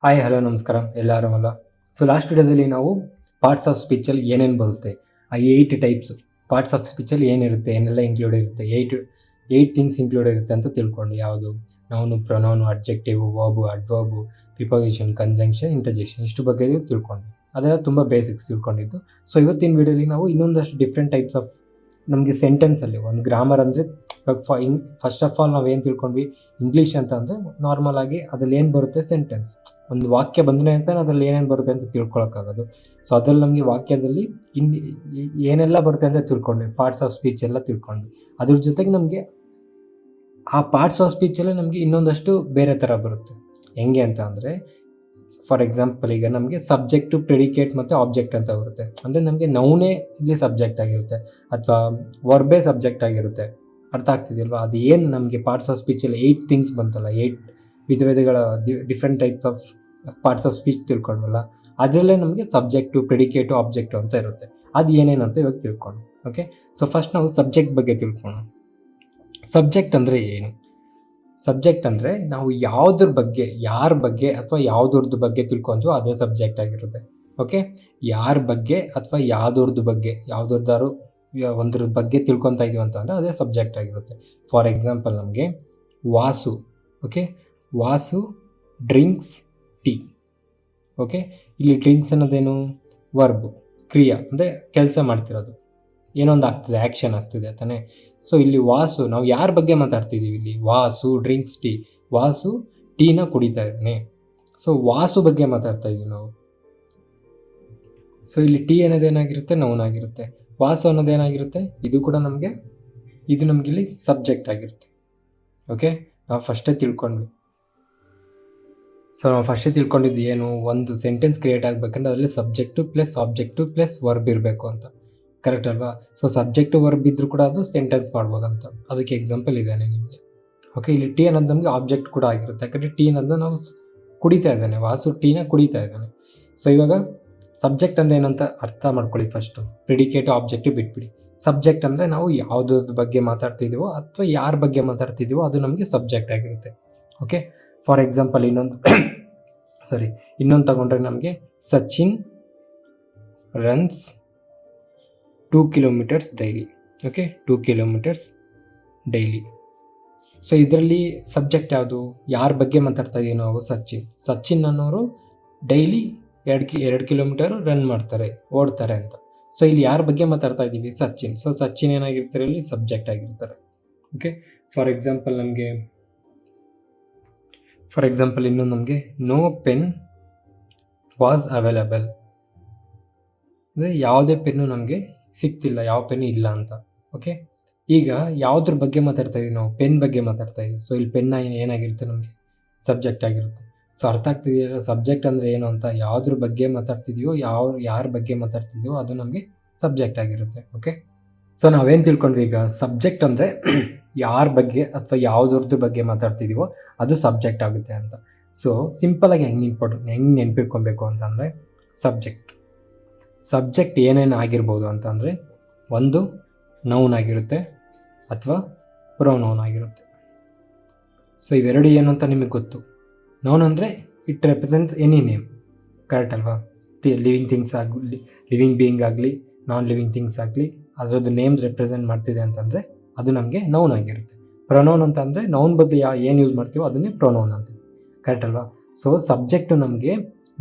Hi hello ನಮಸ್ಕಾರ, ಎಲ್ಲ ಆರಾಮಲ್ಲ. ಸೊ ಲಾಸ್ಟ್ ವಿಡಿಯೋದಲ್ಲಿ ನಾವು ಪಾರ್ಟ್ಸ್ ಆಫ್ ಸ್ಪೀಚಲ್ಲಿ ಏನೇನು ಬರುತ್ತೆ, ಆ 8 ಟೈಪ್ಸ್ ಪಾರ್ಟ್ಸ್ ಆಫ್ ಸ್ಪೀಚಲ್ಲಿ ಏನಿರುತ್ತೆ, ಏನೆಲ್ಲ ಇನ್ಕ್ಲೂಡ್ ಇರುತ್ತೆ, ಏಯ್ಟ್ ಥಿಂಗ್ಸ್ ಇನ್ಕ್ಲೂಡ್ ಇರುತ್ತೆ ಅಂತ ತಿಳ್ಕೊಂಡು, ಯಾವುದು noun, pronoun, adjective, verb, adverb, preposition, conjunction, interjection, ಇಷ್ಟು ಬಗ್ಗೆ ತಿಳ್ಕೊಂಡು ಅದೆಲ್ಲ ತುಂಬ ಬೇಸಿಕ್ಸ್ ತಿಳ್ಕೊಂಡಿದ್ದು. ಸೊ ಇವತ್ತಿನ ವಿಡಿಯೋಲಿ ನಾವು ಇನ್ನೊಂದಷ್ಟು ಡಿಫ್ರೆಂಟ್ ಟೈಪ್ಸ್ ಆಫ್ ನಮಗೆ ಸೆಂಟೆನ್ಸಲ್ಲಿ ಒಂದು ಗ್ರಾಮರ್ ಅಂದರೆ ಫಸ್ಟ್ ಆಫ್ ಆಲ್ ನಾವೇನು ತಿಳ್ಕೊಂಡ್ವಿ, ಇಂಗ್ಲೀಷ್ ಅಂತ ಅಂದರೆ ನಾರ್ಮಲ್ ಆಗಿ ಅದ್ರಲ್ಲಿ ಏನು ಬರುತ್ತೆ, ಸೆಂಟೆನ್ಸ್, ಒಂದು ವಾಕ್ಯ ಬಂದರೆ ಅಂತ ಅದ್ರಲ್ಲಿ ಏನೇನು ಬರುತ್ತೆ ಅಂತ ತಿಳ್ಕೊಳಕ್ಕಾಗೋದು. ಸೊ ಅದ್ರಲ್ಲಿ ನಮಗೆ ವಾಕ್ಯದಲ್ಲಿ ಏನೆಲ್ಲ ಬರುತ್ತೆ ಅಂತ ತಿಳ್ಕೊಂಡ್ವಿ, ಪಾರ್ಟ್ಸ್ ಆಫ್ ಸ್ಪೀಚ್ ಎಲ್ಲ ತಿಳ್ಕೊಂಡ್ವಿ. ಅದ್ರ ಜೊತೆಗೆ ನಮಗೆ ಆ ಪಾರ್ಟ್ಸ್ ಆಫ್ ಸ್ಪೀಚಲ್ಲೇ ನಮಗೆ ಇನ್ನೊಂದಷ್ಟು ಬೇರೆ ಥರ ಬರುತ್ತೆ. ಹೆಂಗೆ ಅಂತ ಅಂದರೆ, ಫಾರ್ ಎಕ್ಸಾಂಪಲ್ ಈಗ ನಮಗೆ ಸಬ್ಜೆಕ್ಟು, ಪ್ರೆಡಿಕೇಟ್ ಮತ್ತು ಆಬ್ಜೆಕ್ಟ್ ಅಂತ ಬರುತ್ತೆ. ಅಂದರೆ ನಮಗೆ ನೌನೇ ಇಲ್ಲಿ ಸಬ್ಜೆಕ್ಟ್ ಆಗಿರುತ್ತೆ ಅಥವಾ ವರ್ಬೇ ಸಬ್ಜೆಕ್ಟ್ ಆಗಿರುತ್ತೆ. ಅರ್ಥ ಆಗ್ತಿದೆಯಲ್ವಾ? ಅದು ಏನು ನಮಗೆ ಪಾರ್ಟ್ಸ್ ಆಫ್ ಸ್ಪೀಚಲ್ಲಿ 8 ಥಿಂಗ್ಸ್ ಬಂತಲ್ಲ, 8 ವಿಧಗಳ different types of parts of speech ತಿಳ್ಕೊಂಡ್ವಲ್ಲ, ಅದರಲ್ಲೇ ನಮಗೆ ಸಬ್ಜೆಕ್ಟು, ಪ್ರೆಡಿಕೇಟು, ಆಬ್ಜೆಕ್ಟು ಅಂತ ಇರುತ್ತೆ. ಅದು ಏನೇನಂತ ಇವಾಗ ತಿಳ್ಕೊಂಡು. ಓಕೆ, ಸೊ ಫಸ್ಟ್ ನಾವು ಸಬ್ಜೆಕ್ಟ್ ಬಗ್ಗೆ ತಿಳ್ಕೊಳ್ಳೋಣ. ಸಬ್ಜೆಕ್ಟ್ ಅಂದರೆ ಏನು? ಸಬ್ಜೆಕ್ಟ್ ಅಂದರೆ ನಾವು ಯಾವುದ್ರ ಬಗ್ಗೆ, ಯಾರ ಬಗ್ಗೆ ಅಥವಾ ಯಾವುದ್ರದ್ದು ಬಗ್ಗೆ ತಿಳ್ಕೊಂಡ್ವು ಅದೇ ಸಬ್ಜೆಕ್ಟ್ ಆಗಿರುತ್ತೆ. ಓಕೆ, ಯಾರ ಬಗ್ಗೆ ಅಥವಾ ಯಾವುದ್ರದ್ದು ಬಗ್ಗೆ, ಯಾವುದಾದ್ರು ಒಂದ್ರ ಬಗ್ಗೆ ತಿಳ್ಕೊತಾ ಇದೀವಿ ಅಂತ ಅಂದರೆ ಅದೇ ಸಬ್ಜೆಕ್ಟ್ ಆಗಿರುತ್ತೆ. ಫಾರ್ ಎಕ್ಸಾಂಪಲ್ ನಮಗೆ Vasu, okay, Vasu drinks tea. Okay, ಇಲ್ಲಿ ಡ್ರಿಂಕ್ಸ್ ಅನ್ನೋದೇನು, ವರ್ಬು, ಕ್ರಿಯಾ, ಅಂದರೆ ಕೆಲಸ ಮಾಡ್ತಿರೋದು, ಏನೋ ಒಂದು ಆಗ್ತಿದೆ, ಆ್ಯಕ್ಷನ್ ಆಗ್ತಿದೆ ತಾನೇ. ಸೊ ಇಲ್ಲಿ ವಾಸು, ನಾವು ಯಾರ ಬಗ್ಗೆ ಮಾತಾಡ್ತಿದ್ದೀವಿ ಇಲ್ಲಿ, ವಾಸು ಡ್ರಿಂಕ್ಸ್ ಟೀ, ವಾಸು ಟೀನ ಕುಡಿತಾ ಇದ್ದಾನೆ. ಸೊ ವಾಸು ಬಗ್ಗೆ ಮಾತಾಡ್ತಾ ಇದ್ದೀವಿ ನಾವು. ಸೊ ಇಲ್ಲಿ ಟೀ ಅನ್ನೋದೇನಾಗಿರುತ್ತೆ, ನೌನ್ ಆಗಿರುತ್ತೆ. ವಾಸು ಅನ್ನೋದೇನಾಗಿರುತ್ತೆ, ಇದು ಕೂಡ ನಮಗಿಲ್ಲಿ ಸಬ್ಜೆಕ್ಟ್ ಆಗಿರುತ್ತೆ. ಓಕೆ, ನಾವು ಫಸ್ಟೇ ತಿಳ್ಕೊಂಡ್ವಿ. ಸೊ ನಾವು ಫಸ್ಟೇ ತಿಳ್ಕೊಂಡಿದ್ದು ಏನು, ಒಂದು ಸೆಂಟೆನ್ಸ್ ಕ್ರಿಯೇಟ್ ಆಗಬೇಕಂದ್ರೆ ಅದರಲ್ಲಿ subject plus object plus verb ಇರಬೇಕು ಅಂತ. ಕರೆಕ್ಟ್ ಅಲ್ವಾ? ಸೊ ಸಬ್ಜೆಕ್ಟು ವರ್ಬ್ ಇದ್ದರೂ ಕೂಡ ಅದು ಸೆಂಟೆನ್ಸ್ ಮಾಡ್ಬೋದಂತ. ಅದಕ್ಕೆ ಎಕ್ಸಾಂಪಲ್ ಇದ್ದಾನೆ ನಿಮಗೆ. ಓಕೆ, ಇಲ್ಲಿ ಟೀ ಅನ್ನೋದು ನಮಗೆ ಆಬ್ಜೆಕ್ಟ್ ಕೂಡ ಆಗಿರುತ್ತೆ, ಯಾಕಂದರೆ ಟೀ ಅನ್ನೋದು ನಾವು ಕುಡಿತಾ ಇದ್ದಾನೆ, ವಾಸು ಟೀನ ಕುಡಿತಾ ಇದ್ದಾನೆ. ಸೊ ಇವಾಗ ಸಬ್ಜೆಕ್ಟ್ ಅಂದರೆ ಏನಂತ ಅರ್ಥ ಮಾಡ್ಕೊಳ್ಳಿ ಫಸ್ಟು. ಪ್ರಿಡಿಕೇಟು, ಆಬ್ಜೆಕ್ಟಿವ್ ಬಿಟ್ಬಿಡಿ. ಸಬ್ಜೆಕ್ಟ್ ಅಂದರೆ ನಾವು ಯಾವುದ್ರ ಬಗ್ಗೆ ಮಾತಾಡ್ತಿದ್ದೀವೋ ಅಥವಾ ಯಾರ ಬಗ್ಗೆ ಮಾತಾಡ್ತಿದ್ದೀವೋ ಅದು ನಮಗೆ ಸಬ್ಜೆಕ್ಟ್ ಆಗಿರುತ್ತೆ. ಓಕೆ, ಫಾರ್ ಎಕ್ಸಾಂಪಲ್ ಇನ್ನೊಂದು ತಗೊಂಡ್ರೆ ನಮಗೆ Sachin runs 2 kilometres daily. Okay, 2 kilometres daily. So ಇದರಲ್ಲಿ ಸಬ್ಜೆಕ್ಟ್ ಯಾವುದು, ಯಾರ ಬಗ್ಗೆ ಮಾತಾಡ್ತಾ ಇದೀವಿ ನಾವು, ಸಚಿನ್ ಅನ್ನೋರು ಡೈಲಿ 2 ಕಿಲೋಮೀಟರ್ ರನ್ ಮಾಡ್ತಾರೆ, ಓಡ್ತಾರೆ ಅಂತ. ಸೊ ಇಲ್ಲಿ ಯಾರ ಬಗ್ಗೆ ಮಾತಾಡ್ತಾ ಇದ್ದೀವಿ, ಸಚಿನ್. ಸೊ ಸಚಿನ್ ಏನಾಗಿರ್ತಾರೆ, ಇಲ್ಲಿ ಸಬ್ಜೆಕ್ಟ್ ಆಗಿರ್ತಾರೆ. ಓಕೆ, ಫಾರ್ ಎಕ್ಸಾಂಪಲ್ ಇನ್ನೊಂದು ನಮಗೆ ನೋ ಪೆನ್ ವಾಸ್ ಅವೈಲಬಲ್, ಅಂದರೆ ಯಾವುದೇ ಪೆನ್ನು ನಮಗೆ ಸಿಗ್ತಿಲ್ಲ, ಯಾವ ಪೆನ್ನು ಇಲ್ಲ ಅಂತ. ಓಕೆ, ಈಗ ಯಾವುದ್ರ ಬಗ್ಗೆ ಮಾತಾಡ್ತಾ ಇದೀವಿ ನಾವು, ಪೆನ್ ಬಗ್ಗೆ ಮಾತಾಡ್ತಾ ಇದೀವಿ. ಸೊ ಇಲ್ಲಿ ಪೆನ್ನ ಏನಾಗಿರುತ್ತೆ, ನಮಗೆ ಸಬ್ಜೆಕ್ಟ್ ಆಗಿರುತ್ತೆ. ಸೊ ಅರ್ಥ ಆಗ್ತಿದೆಯಲ್ಲ ಸಬ್ಜೆಕ್ಟ್ ಅಂದರೆ ಏನು ಅಂತ. ಯಾವುದ್ರ ಬಗ್ಗೆ ಮಾತಾಡ್ತಿದೀವೋ, ಯಾರ ಬಗ್ಗೆ ಮಾತಾಡ್ತಿದೀವೋ ಅದು ನಮಗೆ ಸಬ್ಜೆಕ್ಟ್ ಆಗಿರುತ್ತೆ. ಓಕೆ, ಸೊ ನಾವೇನು ತಿಳ್ಕೊಂಡ್ವಿ ಈಗ, ಸಬ್ಜೆಕ್ಟ್ ಅಂದರೆ ಯಾರ ಬಗ್ಗೆ ಅಥವಾ ಯಾವುದ್ರದ್ದು ಬಗ್ಗೆ ಮಾತಾಡ್ತಿದ್ದೀವೋ ಅದು ಸಬ್ಜೆಕ್ಟ್ ಆಗುತ್ತೆ ಅಂತ. ಸೊ ಸಿಂಪಲಾಗಿ ಹೆಂಗೆ ನೆನ್ಪಿಟ್ಕೊಬೇಕು ಅಂತಂದರೆ, ಸಬ್ಜೆಕ್ಟ್ ಏನೇನು ಆಗಿರ್ಬೋದು ಅಂತಂದರೆ, ಒಂದು ನೌನ್ ಆಗಿರುತ್ತೆ ಅಥವಾ ಪ್ರೊನೌನ್ ಆಗಿರುತ್ತೆ. ಸೊ ಇವೆರಡು ಏನು ಅಂತ ನಿಮಗೆ ಗೊತ್ತು. ನೌನ್ ಅಂದರೆ it represents any name, correct ಅಲ್ವಾ? ಲಿವಿಂಗ್ ಥಿಂಗ್ಸ್ ಆಗಲಿ, ಲಿವಿಂಗ್ ಬೀಯಿಂಗ್ ಆಗಲಿ, ನಾನ್ ಲಿವಿಂಗ್ ಥಿಂಗ್ಸ್ ಆಗಲಿ, ಅದರದ್ದು ನೇಮ್ಸ್ ರೆಪ್ರೆಸೆಂಟ್ ಮಾಡ್ತಿದೆ ಅಂತಂದರೆ ಅದು ನಮಗೆ ನೌನ್ ಆಗಿರುತ್ತೆ. ಪ್ರೊನೌನ್ ಅಂತ ಅಂದರೆ ನೌನ್ ಬದಲು ಏನು ಯೂಸ್ ಮಾಡ್ತೀವೋ ಅದನ್ನೇ ಪ್ರೊನೌನ್ ಅಂತೀವಿ, ಕರೆಕ್ಟ್ ಅಲ್ವಾ? ಸೊ ಸಬ್ಜೆಕ್ಟು ನಮಗೆ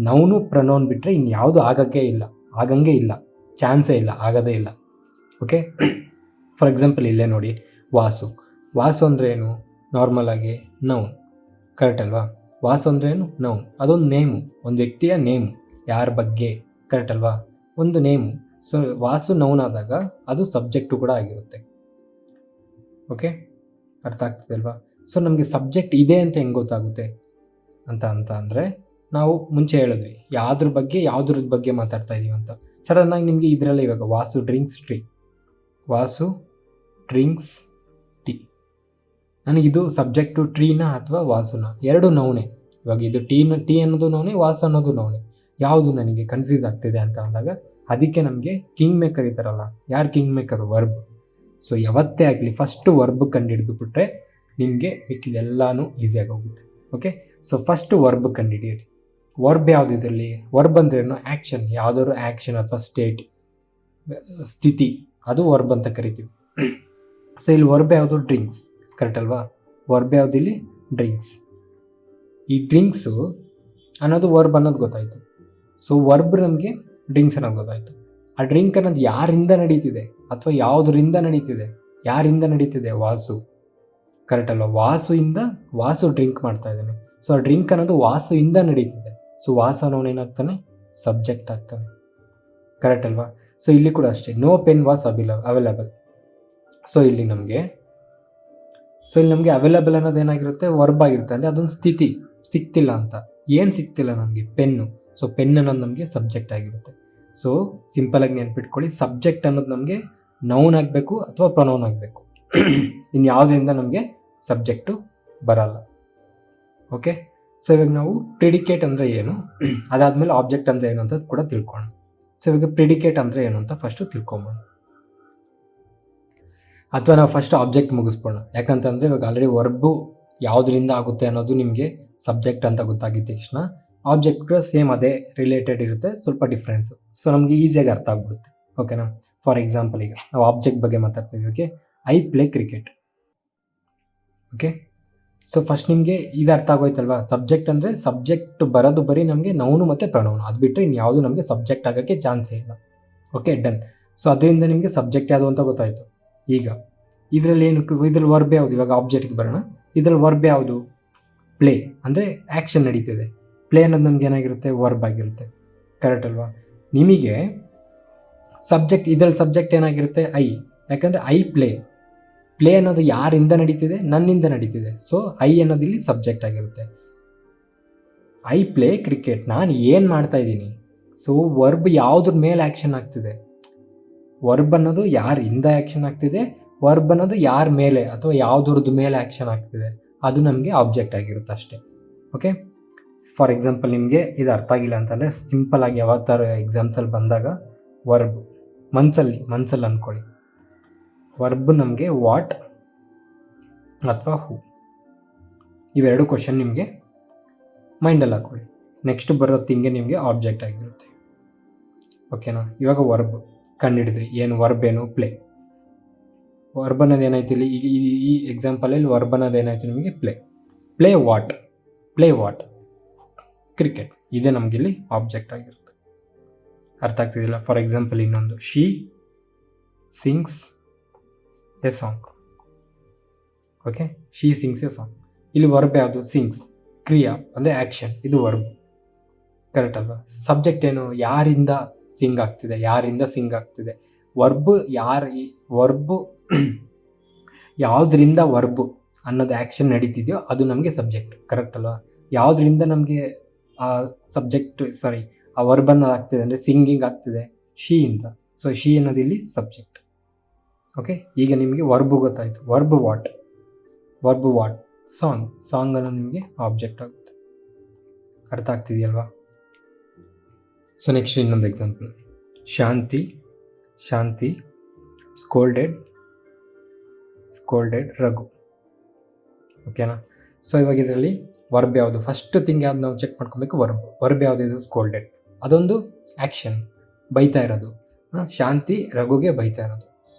ನೌನು ಪ್ರೊನೌನ್ ಬಿಟ್ಟರೆ ಇನ್ಯಾವುದು ಆಗಂಗೆ ಇಲ್ಲ, ಚಾನ್ಸೇ ಇಲ್ಲ, ಆಗೋದೇ ಇಲ್ಲ. ಓಕೆ, ಫಾರ್ ಎಕ್ಸಾಂಪಲ್ ಇಲ್ಲೇ ನೋಡಿ, ವಾಸು ಅಂದರೆ ಏನು, ನಾರ್ಮಲ್ ಆಗಿ ನೌನ್, ಕರೆಕ್ಟ್ ಅಲ್ವಾ? ವಾಸು ಅಂದರೆ ಏನು, ನೌನ್, ಅದೊಂದು ನೇಮು, ಒಂದು ವ್ಯಕ್ತಿಯ ನೇಮು, ಯಾರ ಬಗ್ಗೆ, ಕರೆಕ್ಟ್ ಅಲ್ವಾ? ಒಂದು ನೇಮು. ಸೊ ವಾಸು ನೌನ್ ಆದಾಗ ಅದು ಸಬ್ಜೆಕ್ಟು ಕೂಡ ಆಗಿರುತ್ತೆ. ಓಕೆ, ಅರ್ಥ ಆಗ್ತಿದೆ ಅಲ್ವಾ? ಸೊ ನಮಗೆ ಸಬ್ಜೆಕ್ಟ್ ಇದೆ ಅಂತ ಹೆಂಗೆ ಗೊತ್ತಾಗುತ್ತೆ ಅಂತ ಅಂದರೆ, ನಾವು ಮುಂಚೆ ಹೇಳಿದ್ವಿ ಯಾವುದ್ರ ಬಗ್ಗೆ ಮಾತಾಡ್ತಾ ಇದೀವಿ ಅಂತ. ಸಡನ್ನಾಗಿ ನಿಮಗೆ ಇದರಲ್ಲೇ ಇವಾಗ ವಾಸು ಡ್ರಿಂಕ್ಸ್ ಟೀ, ನನಗಿದು ಸಬ್ಜೆಕ್ಟು ಟ್ರೀನ ಅಥವಾ ವಾಸುನ, ಎರಡು ನೌನೇ. ಇವಾಗ ಇದು ಟೀ ಅನ್ನೋದು ನೌನೇ, ವಾಸು ಅನ್ನೋದು ನೌನೇ. ಯಾವುದು ನನಗೆ ಕನ್ಫ್ಯೂಸ್ ಆಗ್ತಿದೆ ಅಂತ ಅಂದಾಗ ಅದಕ್ಕೆ ನಮಗೆ ಕಿಂಗ್ ಮೇಕರ್ ಇದ್ದಾರಲ್ಲ, ಯಾರು ಕಿಂಗ್ ಮೇಕರು, ವರ್ಬ್. ಸೊ ಯಾವತ್ತೇ ಆಗಲಿ ಫಸ್ಟು ವರ್ಬ್ ಕಂಡುಹಿಡಿದು ಬಿಟ್ಟರೆ ನಿಮಗೆ ಮಿಕ್ಕಿದೆಲ್ಲನೂ ಈಸಿಯಾಗಿ ಹೋಗುತ್ತೆ. ಓಕೆ, ಸೊ ಫಸ್ಟು ವರ್ಬ್ ಕಂಡುಹಿಡಿಯಿರಿ. ವರ್ಬ್ ಯಾವುದು ಇದರಲ್ಲಿ? ವರ್ಬ್ ಅಂದ್ರೇನು? ಆ್ಯಕ್ಷನ್, ಯಾವುದಾದ್ರು ಆ್ಯಕ್ಷನ್ ಅಥವಾ ಸ್ಟೇಟ್, ಸ್ಥಿತಿ, ಅದು ವರ್ಬ್ ಅಂತ ಕರಿತೀವಿ. ಸೊ ಇಲ್ಲಿ ವರ್ಬ್ ಯಾವುದು? ಡ್ರಿಂಕ್ಸ್, ಕರೆಕ್ಟ್ ಅಲ್ವಾ? ವರ್ಬ್ ಯಾವುದು ಇಲ್ಲಿ? ಡ್ರಿಂಕ್ಸ್. ಈ ಡ್ರಿಂಕ್ಸು ಅನ್ನೋದು ವರ್ಬ್ ಅನ್ನೋದು ಗೊತ್ತಾಯಿತು. ಸೊ ವರ್ಬ್ ನಮಗೆ ಡ್ರಿಂಕ್ಸ್ ಅನ್ನೋದು ಗೊತ್ತಾಯಿತು. ಆ ಡ್ರಿಂಕ್ ಅನ್ನೋದು ಯಾರಿಂದ ನಡೀತಿದೆ ಅಥವಾ ಯಾವುದರಿಂದ ನಡೀತಿದೆ? ಯಾರಿಂದ ನಡೀತಿದೆ? ವಾಸು, ಕರೆಕ್ಟ್ ಅಲ್ವಾ? ವಾಸು ಡ್ರಿಂಕ್ ಮಾಡ್ತಾ ಇದ್ದಾನೆ. ಸೊ ಆ ಡ್ರಿಂಕ್ ಅನ್ನೋದು ವಾಸುಯಿಂದ ನಡೀತಿದೆ. ಸೊ ವಾಸು ಅನ್ನೋನು ಏನಾಗ್ತಾನೆ? ಸಬ್ಜೆಕ್ಟ್ ಆಗ್ತಾನೆ, ಕರೆಕ್ಟ್ ಅಲ್ವಾ? ಸೊ ಇಲ್ಲಿ ಕೂಡ ಅಷ್ಟೇ, no pen was available. So ಇಲ್ಲಿ ನಮಗೆ ಅವೈಲಬಲ್ ಅನ್ನೋದು ಏನಾಗಿರುತ್ತೆ? ವರ್ಬ್ ಆಗಿರುತ್ತೆ. ಅಂದರೆ ಅದೊಂದು ಸ್ಥಿತಿ, ಸಿಗ್ತಿಲ್ಲ ಅಂತ. ಏನು ಸಿಗ್ತಿಲ್ಲ ನಮಗೆ? ಪೆನ್ನು. ಸೊ ಪೆನ್ ಅನ್ನೋದು ನಮಗೆ ಸಬ್ಜೆಕ್ಟ್ ಆಗಿರುತ್ತೆ. ಸೊ ಸಿಂಪಲಾಗಿ ನೆನ್ಪಿಟ್ಕೊಳ್ಳಿ, ಸಬ್ಜೆಕ್ಟ್ ಅನ್ನೋದು ನಮಗೆ ನೌನ್ ಆಗಬೇಕು ಅಥವಾ ಪ್ರೊನೌನ್ ಆಗಬೇಕು. ಇನ್ನು ಯಾವುದರಿಂದ ನಮಗೆ ಸಬ್ಜೆಕ್ಟು ಬರಲ್ಲ. ಓಕೆ, ಸೊ ಇವಾಗ ನಾವು ಪ್ರಿಡಿಕೇಟ್ ಅಂದರೆ ಏನು, ಅದಾದಮೇಲೆ ಆಬ್ಜೆಕ್ಟ್ ಅಂದರೆ ಏನು ಅಂತ ಕೂಡ ತಿಳ್ಕೊಳ್ಳೋಣ. ಸೊ ಇವಾಗ ಪ್ರಿಡಿಕೇಟ್ ಅಂದರೆ ಏನು ಅಂತ ಫಸ್ಟು ತಿಳ್ಕೊಂಬೋಣ, ಅಥವಾ ನಾವು ಫಸ್ಟ್ ಆಬ್ಜೆಕ್ಟ್ ಮುಗಿಸ್ಬೋಣ. ಯಾಕಂತಂದರೆ ಇವಾಗ ಆಲ್ರೆಡಿ ವರ್ಬು ಯಾವುದರಿಂದ ಆಗುತ್ತೆ ಅನ್ನೋದು ನಿಮಗೆ ಸಬ್ಜೆಕ್ಟ್ ಅಂತ ಗೊತ್ತಾಗಿದ್ದ ತಕ್ಷಣ ಆಬ್ಜೆಕ್ಟ್ ಕೂಡ ಸೇಮ್ ಅದೇ ರಿಲೇಟೆಡ್ ಇರುತ್ತೆ, ಸ್ವಲ್ಪ ಡಿಫ್ರೆನ್ಸು. ಸೊ ನಮಗೆ ಈಸಿಯಾಗಿ ಅರ್ಥ ಆಗ್ಬಿಡುತ್ತೆ. ಓಕೆನಾ? ಫಾರ್ ಎಕ್ಸಾಂಪಲ್, ಈಗ ನಾವು ಆಬ್ಜೆಕ್ಟ್ ಬಗ್ಗೆ ಮಾತಾಡ್ತಿದ್ವಿ. Okay, I play cricket. Okay, so first ನಿಮಗೆ ಇದು ಅರ್ಥ ಆಗೋಯ್ತಲ್ವಾ? ಸಬ್ಜೆಕ್ಟ್ ಅಂದರೆ ಸಬ್ಜೆಕ್ಟ್ ಬರೋದು ಬರೀ ನಮಗೆ ನೌನು ಮತ್ತು ಪ್ರೊನೌನು, ಅದು ಬಿಟ್ಟರೆ ಇನ್ಯಾವುದು ನಮಗೆ ಸಬ್ಜೆಕ್ಟ್ ಆಗೋಕ್ಕೆ ಚಾನ್ಸೇ ಇಲ್ಲ. Okay, done. ಸೊ ಅದರಿಂದ ನಿಮಗೆ ಸಬ್ಜೆಕ್ಟ್ ಯಾವುದು ಅಂತ ಗೊತ್ತಾಯಿತು. ಈಗ ಇದರಲ್ಲಿ ಏನು? ಇದ್ರಲ್ಲಿ ವರ್ಬ್ ಯಾವುದು? ಇವಾಗ ಆಬ್ಜೆಕ್ಟ್ಗೆ ಬರೋಣ. ಇದರಲ್ಲಿ ವರ್ಬ್ ಯಾವುದು? ಪ್ಲೇ, ಅಂದರೆ ಆ್ಯಕ್ಷನ್ ನಡೀತಿದೆ. ಪ್ಲೇ ಅನ್ನೋದು ನಮ್ಗೆ ಏನಾಗಿರುತ್ತೆ? ವರ್ಬ್ ಆಗಿರುತ್ತೆ, ಕರೆಕ್ಟ್ ಅಲ್ವಾ? ನಿಮಗೆ ಸಬ್ಜೆಕ್ಟ್, ಇದರಲ್ಲಿ ಸಬ್ಜೆಕ್ಟ್ ಏನಾಗಿರುತ್ತೆ? ಐ. ಯಾಕಂದರೆ ಐ ಪ್ಲೇ ಅನ್ನೋದು ಯಾರಿಂದ ನಡೀತಿದೆ? ನನ್ನಿಂದ ನಡೀತಿದೆ. ಸೊ ಐ ಅನ್ನೋದು ಇಲ್ಲಿ ಸಬ್ಜೆಕ್ಟ್ ಆಗಿರುತ್ತೆ. ಐ ಪ್ಲೇ ಕ್ರಿಕೆಟ್, ನಾನು ಏನು ಮಾಡ್ತಾ ಇದ್ದೀನಿ? ಸೊ ವರ್ಬ್ ಯಾವುದ್ರ ಮೇಲೆ ಆ್ಯಕ್ಷನ್ ಆಗ್ತಿದೆ? ವರ್ಬ್ ಅನ್ನೋದು ಯಾರಿಂದ ಆ್ಯಕ್ಷನ್ ಆಗ್ತಿದೆ, ವರ್ಬ್ ಅನ್ನೋದು ಯಾರ ಮೇಲೆ ಅಥವಾ ಯಾವುದ್ರದ್ದು ಮೇಲೆ ಆ್ಯಕ್ಷನ್ ಆಗ್ತಿದೆ, ಅದು ನಮಗೆ ಆಬ್ಜೆಕ್ಟ್ ಆಗಿರುತ್ತೆ ಅಷ್ಟೇ. ಓಕೆ, ಫಾರ್ ಎಕ್ಸಾಂಪಲ್, ನಿಮಗೆ ಇದು ಅರ್ಥ ಆಗಿಲ್ಲ ಅಂತಂದರೆ ಸಿಂಪಲಾಗಿ ಯಾವ ಥರ ಎಕ್ಸಾಮ್ಸಲ್ಲಿ ಬಂದಾಗ ವರ್ಬ್ ಮನ್ಸಲ್ಲಿ ಅಂದ್ಕೊಳ್ಳಿ. ವರ್ಬ್ ನಮಗೆ ವಾಟ್ ಅಥವಾ ಹೂ, ಇವೆರಡು ಕ್ವಶನ್ ನಿಮಗೆ ಮೈಂಡಲ್ಲಿ ಹಾಕೊಳ್ಳಿ. ನೆಕ್ಸ್ಟ್ ಬರೋ ತಿಂಗೆ ನಿಮಗೆ ಆಬ್ಜೆಕ್ಟ್ ಆಗಿರುತ್ತೆ. ಓಕೆನಾ? ಇವಾಗ ವರ್ಬ್ ಕಂಡುಹಿಡಿದ್ರಿ. ಏನು ವರ್ಬ್? ಏನು? ಪ್ಲೇ. ವರ್ಬ್ ಅನ್ನೋದು ಏನಾಯ್ತು ಇಲ್ಲಿ? ಈಗ ಈ ಎಕ್ಸಾಂಪಲಲ್ಲಿ ವರ್ಬ್ ಅನ್ನೋದು ಏನಾಯಿತು ನಿಮಗೆ? Play what cricket. ಇದೇ ನಮಗಿಲ್ಲಿ ಆಬ್ಜೆಕ್ಟ್ ಆಗಿರುತ್ತೆ. ಅರ್ಥ ಆಗ್ತಿದಿಲ್ಲ? ಫಾರ್ ಎಕ್ಸಾಂಪಲ್ ಇನ್ನೊಂದು, she sings a song. Okay, she sings a song. ಇಲ್ಲಿ ವರ್ಬ್ ಯಾವುದು? ಸಿಂಗ್ಸ್, ಕ್ರಿಯಾ ಅಂದರೆ ಆ್ಯಕ್ಷನ್, ಇದು ವರ್ಬ್, ಕರೆಕ್ಟ್ ಅಲ್ವಾ? ಸಬ್ಜೆಕ್ಟ್ ಏನು? ಯಾರಿಂದ ಸಿಂಗ್ ಆಗ್ತಿದೆ? ವರ್ಬ್ ವರ್ಬು ಯಾವುದರಿಂದ ವರ್ಬು ಅನ್ನೋದು ಆ್ಯಕ್ಷನ್ ನಡೀತಿದೆಯೋ ಅದು ನಮಗೆ ಸಬ್ಜೆಕ್ಟ್, ಕರೆಕ್ಟ್ ಅಲ್ವಾ? ಯಾವುದರಿಂದ ನಮಗೆ ಆ ವರ್ಬ್ ಅನ್ನೋದು ಆಗ್ತಿದೆ ಅಂದರೆ ಸಿಂಗಿಂಗ್ ಆಗ್ತಿದೆ ಶೀಯಿಂದ. ಸೊ ಶಿ ಅನ್ನೋದು ಇಲ್ಲಿ ಸಬ್ಜೆಕ್ಟ್. ಓಕೆ, ಈಗ ನಿಮಗೆ ವರ್ಬ್ ಗೊತ್ತಾಯಿತು. ವರ್ಬ್ ವಾಟ್ ಸಾಂಗ್ ಅನ್ನೋದು ನಿಮಗೆ ಆಬ್ಜೆಕ್ಟ್ ಆಗುತ್ತೆ. ಅರ್ಥ ಆಗ್ತಿದೆಯಲ್ವಾ? ಸೊ ನೆಕ್ಸ್ಟ್ ಇನ್ನೊಂದು ಎಕ್ಸಾಂಪಲ್, ಶಾಂತಿ ಸ್ಕೋಲ್ಡೆಡ್ ರಘು. ಓಕೆನಾ? ಸೊ ಇವಾಗ ಇದರಲ್ಲಿ ವರ್ಬ್ ಯಾವುದು? ಫಸ್ಟ್ ಥಿಂಗ್ ಯಾವ್ದು ನಾವು ಚೆಕ್ ಮಾಡ್ಕೊಬೇಕು? ವರ್ಬ್ ಯಾವುದು? ಇದು ಸ್ಕೋಲ್ಡೆಡ್, ಅದೊಂದು ಆ್ಯಕ್ಷನ್, ಬೈತಾ ಇರೋದು. ಶಾಂತಿ ರಘುಗೆ ಬೈತಾ ಇರೋದು.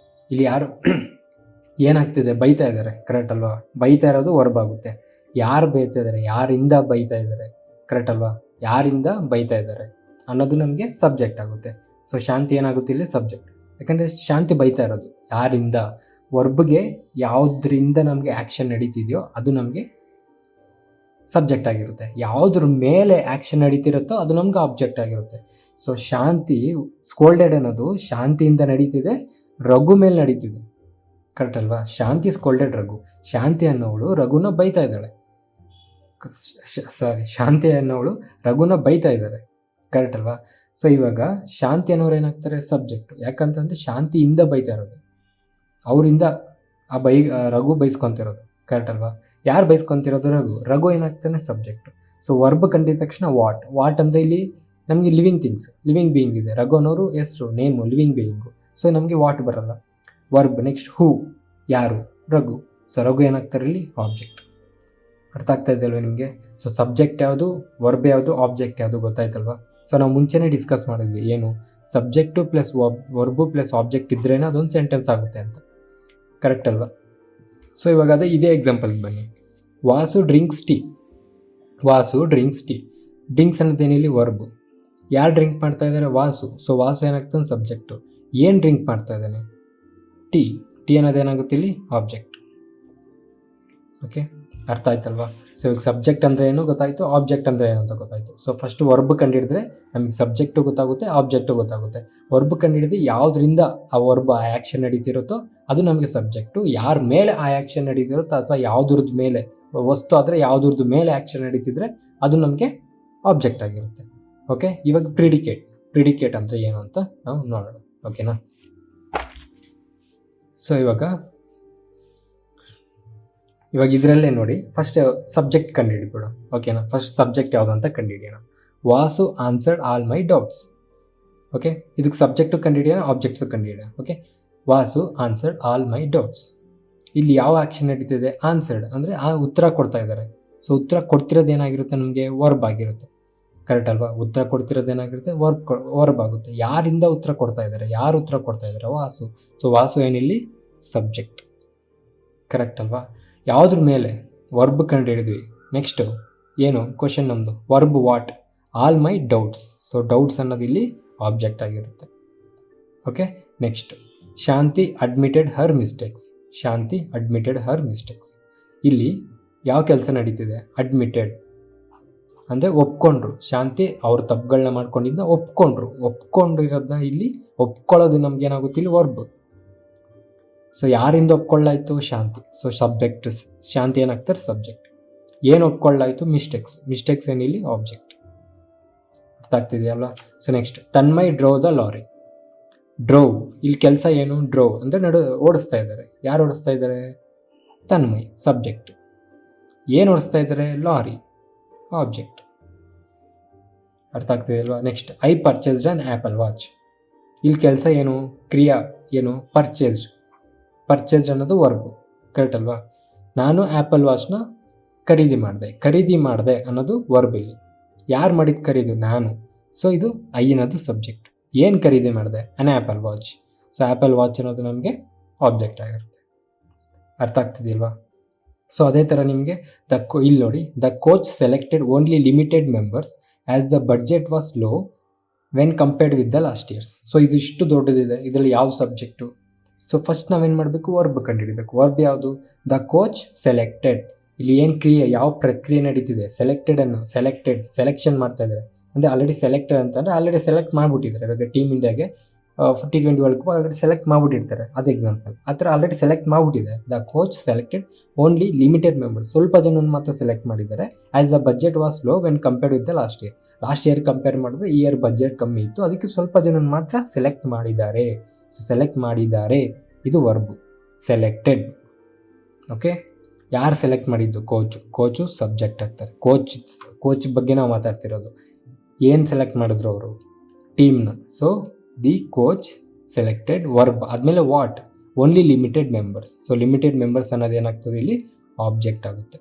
ಇಲ್ಲಿ ಯಾರು ಏನಾಗ್ತಿದೆ? ಬೈತಾ ಇದ್ದಾರೆ, ಕರೆಕ್ಟ್ ಅಲ್ವಾ? ಬೈತಾ ಇರೋದು ವರ್ಬ್ ಆಗುತ್ತೆ. ಯಾರು ಬೈತಾ ಇದ್ದಾರೆ? ಯಾರಿಂದ ಬೈತಾ ಇದ್ದಾರೆ, ಕರೆಕ್ಟ್ ಅಲ್ವಾ? ಯಾರಿಂದ ಬೈತಾ ಇದ್ದಾರೆ ಅನ್ನೋದು ನಮಗೆ ಸಬ್ಜೆಕ್ಟ್ ಆಗುತ್ತೆ. ಸೊ ಶಾಂತಿ ಏನಾಗುತ್ತೆ ಇಲ್ಲಿ? ಸಬ್ಜೆಕ್ಟ್. ಯಾಕಂದರೆ ಶಾಂತಿ ಬೈತಾ ಇರೋದು ಯಾರಿಂದ? ವರ್ಬ್ಗೆ ಯಾವುದರಿಂದ ನಮಗೆ ಆ್ಯಕ್ಷನ್ ನಡೀತಿದೆಯೋ ಅದು ನಮಗೆ ಸಬ್ಜೆಕ್ಟ್ ಆಗಿರುತ್ತೆ. ಯಾವುದ್ರ ಮೇಲೆ ಆ್ಯಕ್ಷನ್ ನಡೀತಿರುತ್ತೋ ಅದು ನಮ್ಗೆ ಆಬ್ಜೆಕ್ಟ್ ಆಗಿರುತ್ತೆ. ಸೊ ಶಾಂತಿ ಸ್ಕೋಲ್ಡೆಡ್ ಅನ್ನೋದು ಶಾಂತಿಯಿಂದ ನಡೀತಿದೆ, ರಘು ಮೇಲೆ ನಡೀತಿದೆ, ಕರೆಕ್ಟ್ ಅಲ್ವಾ? ಶಾಂತಿ ಸ್ಕೋಲ್ಡೆಡ್ ರಘು. ಶಾಂತಿ ಅನ್ನೋವಳು ರಘುನ ಬೈತಾ ಇದ್ದಾಳೆ, ಶಾಂತಿ ಅನ್ನೋವಳು ರಘುನ ಬೈತಾ ಇದ್ದಾರೆ, ಕರೆಕ್ಟ್ ಅಲ್ವಾ? ಸೊ ಇವಾಗ ಶಾಂತಿ ಅನ್ನೋರು ಏನಾಗ್ತಾರೆ? ಸಬ್ಜೆಕ್ಟ್. ಯಾಕಂತಂದರೆ ಶಾಂತಿಯಿಂದ ಬೈತಾ ಇರೋದು, ಅವರಿಂದ ರಘು ಬೈಸ್ಕೊತಿರೋದು, ಕರೆಕ್ಟ್ ಅಲ್ವಾ? ಯಾರು ಬೈಸ್ಕೊತಿರೋದು? ರಘು ಏನಾಗ್ತಾನೆ? ಸಬ್ಜೆಕ್ಟು. ಸೊ ವರ್ಬ್ ಕಂಡಿದ ತಕ್ಷಣ ವಾಟ್ ಅಂದರೆ ಇಲ್ಲಿ ನಮಗೆ ಲಿವಿಂಗ್ ಬೀಯಿಂಗ್ ಇದೆ. ರಘು ಅನ್ನೋರು ಹೆಸರು, ನೇಮು, ಲಿವಿಂಗ್ ಬೀಯಿಂಗು. ಸೊ ನಮಗೆ ವಾಟ್ ಬರಲ್ಲ. ವರ್ಬ್. ನೆಕ್ಸ್ಟ್ ಹೂ, ಯಾರು? ರಘು. ಸೊ ರಘು ಏನಾಗ್ತಾರೆ ಇಲ್ಲಿ? ಆಬ್ಜೆಕ್ಟ್. ಅರ್ಥ ಆಗ್ತಾ ಇದೆಯಲ್ವ ನಿಮಗೆ? ಸೊ ಸಬ್ಜೆಕ್ಟ್ ಯಾವುದು, ವರ್ಬ್ ಯಾವುದು, ಆಬ್ಜೆಕ್ಟ್ ಯಾವುದು ಗೊತ್ತಾಯ್ತಲ್ವಾ? ಸೊ ನಾವು ಮುಂಚೆನೇ ಡಿಸ್ಕಸ್ ಮಾಡಿದ್ವಿ ಏನು, subject plus verb plus object ಇದ್ರೇ ಅದೊಂದು ಸೆಂಟೆನ್ಸ್ ಆಗುತ್ತೆ ಅಂತ. ಕರೆಕ್ಟ್ ಅಲ್ವಾ? ಸೊ ಇವಾಗ ಅದೇ ಇದೇ ಎಕ್ಸಾಂಪಲ್ಗೆ ಬನ್ನಿ. Vasu drinks tea. Vasu drinks tea. Drinks ಅನ್ನೋದೇನಿಲ್ಲಿ ವರ್ಬು. ಯಾರು ಡ್ರಿಂಕ್ ಮಾಡ್ತಾ ಇದ್ದಾರೆ? ವಾಸು. ಸೊ ವಾಸು ಏನಾಗ್ತಾನೆ? ಸಬ್ಜೆಕ್ಟು. ಏನು ಡ್ರಿಂಕ್ ಮಾಡ್ತಾ ಇದ್ದಾನೆ? ಟೀ. ಟೀ ಅನ್ನೋದೇನಾಗುತ್ತೆ ಇಲ್ಲಿ? ಆಬ್ಜೆಕ್ಟ್. ಓಕೆ, ಅರ್ಥ ಆಯ್ತಲ್ವಾ? ಸೊ ಇವಾಗ ಸಬ್ಜೆಕ್ಟ್ ಅಂದರೆ ಏನು ಗೊತ್ತಾಯಿತು, ಆಬ್ಜೆಕ್ಟ್ ಅಂದರೆ ಏನು ಅಂತ ಗೊತ್ತಾಯಿತು. ಸೊ ಫಸ್ಟ್ ವರ್ಬ್ ಕಂಡಿಡಿದ್ರೆ ನಮಗೆ ಸಬ್ಜೆಕ್ಟು ಗೊತ್ತಾಗುತ್ತೆ, ಆಬ್ಜೆಕ್ಟು ಗೊತ್ತಾಗುತ್ತೆ. ವರ್ಬ್ ಕಂಡಿಡಿದು ಯಾವುದರಿಂದ ಆ ವರ್ಬ್ ಆ ಆ್ಯಕ್ಷನ್ ನಡೀತಿರುತ್ತೋ ಅದು ನಮಗೆ ಸಬ್ಜೆಕ್ಟು. ಯಾರ ಮೇಲೆ ಆ ಆ್ಯಕ್ಷನ್ ನಡೀತಿರುತ್ತೋ ಅಥವಾ ಯಾವುದ್ರದ್ದು ಮೇಲೆ, ವಸ್ತು ಆದರೆ ಯಾವುದ್ರದ್ದು ಮೇಲೆ ಆ್ಯಕ್ಷನ್ ನಡೀತಿದ್ರೆ ಅದು ನಮಗೆ ಆಬ್ಜೆಕ್ಟ್ ಆಗಿರುತ್ತೆ. ಓಕೆ, ಇವಾಗ ಪ್ರಿಡಿಕೇಟ್ ಅಂದರೆ ಏನು ಅಂತ ನಾವು ನೋಡೋಣ. ಓಕೆನಾ? ಸೊ ಇವಾಗ ಇದರಲ್ಲೇ ನೋಡಿ, ಫಸ್ಟ್ ಸಬ್ಜೆಕ್ಟ್ ಕಂಡುಹಿಡಿಬಿಡೋಣ. ಓಕೆನಾ? ಫಸ್ಟ್ ಸಬ್ಜೆಕ್ಟ್ ಯಾವುದು ಅಂತ ಕಂಡುಹಿಡಿಯೋಣ. Vasu answered all my doubts. Okay, ಇದಕ್ಕೆ ಸಬ್ಜೆಕ್ಟು ಕಂಡುಹಿಡಿಯೋಣ, ಆಬ್ಜೆಕ್ಟ್ಸು ಕಂಡುಹಿಡಿಯೋಣ. Okay, Vasu answered all my doubts. ಇಲ್ಲಿ ಯಾವ ಆ್ಯಕ್ಷನ್ ನಡೀತಿದೆ? ಆನ್ಸರ್ಡ್ ಅಂದರೆ ಆ ಉತ್ತರ ಕೊಡ್ತಾ ಇದ್ದಾರೆ. ಸೊ ಉತ್ತರ ಕೊಡ್ತಿರೋದು ಏನಾಗಿರುತ್ತೆ? ನಮಗೆ ವರ್ಬ್ ಆಗಿರುತ್ತೆ. ಕರೆಕ್ಟ್ ಅಲ್ವಾ? ಉತ್ತರ ಕೊಡ್ತಿರೋದು ಏನಾಗಿರುತ್ತೆ? ವರ್ಬ್ ಆಗುತ್ತೆ. ಯಾರಿಂದ ಉತ್ತರ ಕೊಡ್ತಾ ಇದ್ದಾರೆ? ಯಾರು ಉತ್ತರ ಕೊಡ್ತಾ ಇದ್ದಾರೆ? ವಾಸು. ಸೊ ವಾಸು ಏನಿಲ್ಲಿ? ಸಬ್ಜೆಕ್ಟ್. ಕರೆಕ್ಟ್ ಅಲ್ವಾ? ಯಾವುದ್ರ ಮೇಲೆ? ವರ್ಬ್ ಕಂಡು ಹಿಡಿದ್ವಿ. ನೆಕ್ಸ್ಟು ಏನು ಕ್ವಶನ್ ನಮ್ಮದು? Verb what? All my doubts. So doubts ಅನ್ನೋದು ಇಲ್ಲಿ ಆಬ್ಜೆಕ್ಟ್ ಆಗಿರುತ್ತೆ. Okay, next Shanti admitted her mistakes. Shanti admitted her mistakes. ಇಲ್ಲಿ ಯಾವ ಕೆಲಸ ನಡೀತಿದೆ? ಅಡ್ಮಿಟೆಡ್ ಅಂದರೆ ಒಪ್ಕೊಂಡ್ರು. ಶಾಂತಿ ಅವ್ರ ತಪ್ಪುಗಳನ್ನ ಮಾಡ್ಕೊಂಡಿದ್ದನ್ನ ಒಪ್ಕೊಂಡಿರೋದನ್ನ ಇಲ್ಲಿ ಒಪ್ಕೊಳ್ಳೋದು ನಮ್ಗೆ ಏನಾಗುತ್ತೆ? ಇಲ್ಲಿ ವರ್ಬ್. ಸೊ ಯಾರಿಂದ ಒಪ್ಕೊಳ್ಳಾಯಿತು? ಶಾಂತಿ. So subject. ಶಾಂತಿ ಏನಾಗ್ತಾರೆ? ಸಬ್ಜೆಕ್ಟ್. ಏನು ಒಪ್ಕೊಳ್ಳಾಯಿತು? ಮಿಸ್ಟೇಕ್ಸ್ ಏನಿಲ್ಲಿ? ಆಬ್ಜೆಕ್ಟ್. ಅರ್ಥ ಆಗ್ತಿದೆಯಲ್ಲ? So next Tanmay drove the lorry. Drove ಇಲ್ಲಿ ಕೆಲಸ ಏನು? ಡ್ರೋವ್ ಅಂದರೆ ಓಡಿಸ್ತಾ ಇದ್ದಾರೆ. ಯಾರು ಓಡಿಸ್ತಾ ಇದ್ದಾರೆ? ತನ್ಮಯ್, ಸಬ್ಜೆಕ್ಟ್. ಏನು ಓಡಿಸ್ತಾ ಇದ್ದಾರೆ? Lorry, object. ಅರ್ಥ ಆಗ್ತಿದೆಯಲ್ವಾ? Next I purchased an Apple watch. ಇಲ್ಲಿ ಕೆಲಸ ಏನು? ಕ್ರಿಯಾ ಏನು? ಪರ್ಚೇಸ್ಡ್ ಅನ್ನೋದು ವರ್ಬು. ಕರೆಕ್ಟ್ ಅಲ್ವಾ? ನಾನು ಆ್ಯಪಲ್ ವಾಚ್ನ ಖರೀದಿ ಮಾಡಿದೆ ಅನ್ನೋದು ವರ್ಬ್ ಇಲ್ಲಿ. ಯಾರು ಮಾಡಿದ್ದು ಖರೀದಿ? ನಾನು. ಸೊ ಇದು ಐ ಅನ್ನೋದು ಸಬ್ಜೆಕ್ಟ್. ಏನು ಖರೀದಿ ಮಾಡಿದೆ? An Apple watch. So Apple watch ಅನ್ನೋದು ನಮಗೆ ಆಬ್ಜೆಕ್ಟ್ ಆಗಿರುತ್ತೆ. ಅರ್ಥ ಆಗ್ತಿದೆಯಲ್ವಾ? ಸೊ ಅದೇ ಥರ ನಿಮಗೆ ಇಲ್ಲಿ ನೋಡಿ, the coach selected only limited members as the budget was low when compared with the last years. So ಇದು ಇಷ್ಟು ದೊಡ್ಡದಿದೆ. ಇದರಲ್ಲಿ ಯಾವ ಸಬ್ಜೆಕ್ಟು? ಸೊ ಫಸ್ಟ್ ನಾವೇನು ಮಾಡಬೇಕು? ವರ್ಬ್ ಕಂಡುಹಿಡಬೇಕು. ವರ್ಬ್ ಯಾವುದು? The coach selected. ಇಲ್ಲಿ ಏನು ಕ್ರಿಯೆ, ಯಾವ ಪ್ರಕ್ರಿಯೆ ನಡೀತಿದೆ? ಸೆಲೆಕ್ಷನ್ ಮಾಡ್ತಾ ಇದ್ದಾರೆ. ಅಂದರೆ ಆಲ್ರೆಡಿ ಸೆಲೆಕ್ಟೆಡ್ ಅಂತಂದರೆ ಆಲ್ರೆಡಿ ಸೆಲೆಕ್ಟ್ ಮಾಡಿಬಿಟ್ಟಿದ್ದಾರೆ. ಇವಾಗ ಟೀಮ್ ಇಂಡಿಯಾಗೆ T20 world cup already select ಮಾಡಿಬಿಟ್ಟಿರ್ತಾರೆ. ಅದು ಎಕ್ಸಾಂಪಲ್. ಆ ಥರ ಆಲ್ರೆಡಿ ಸೆಲೆಕ್ಟ್ ಮಾಡಿಬಿಟ್ಟಿದೆ. The coach selected only limited members. ಸ್ವಲ್ಪ ಜನ ಮಾತ್ರ ಸೆಲೆಕ್ಟ್ ಮಾಡಿದ್ದಾರೆ. As the budget was low when compared with the last year compare ಮಾಡಿದ್ರೆ ಈ ಇಯರ್ ಬಜೆಟ್ ಕಮ್ಮಿ ಇತ್ತು, ಅದಕ್ಕೆ ಸ್ವಲ್ಪ ಜನ ಮಾತ್ರ ಸೆಲೆಕ್ಟ್ ಮಾಡಿದ್ದಾರೆ. ಸೊ ಸೆಲೆಕ್ಟ್ ಮಾಡಿದ್ದಾರೆ ಇದು ವರ್ಬು. ಸೆಲೆಕ್ಟೆಡ್. ಓಕೆ, ಯಾರು ಸೆಲೆಕ್ಟ್ ಮಾಡಿದ್ದು? ಕೋಚು ಸಬ್ಜೆಕ್ಟ್ ಆಗ್ತಾರೆ. ಕೋಚ್ ಬಗ್ಗೆ ನಾವು ಮಾತಾಡ್ತಿರೋದು. ಏನು ಸೆಲೆಕ್ಟ್ ಮಾಡಿದ್ರು ಅವರು? ಟೀಮ್ನ. So the coach selected verb ಆದಮೇಲೆ what? Only limited members. So limited members ಅನ್ನೋದು ಏನಾಗ್ತದೆ ಇಲ್ಲಿ? ಆಬ್ಜೆಕ್ಟ್ ಆಗುತ್ತೆ.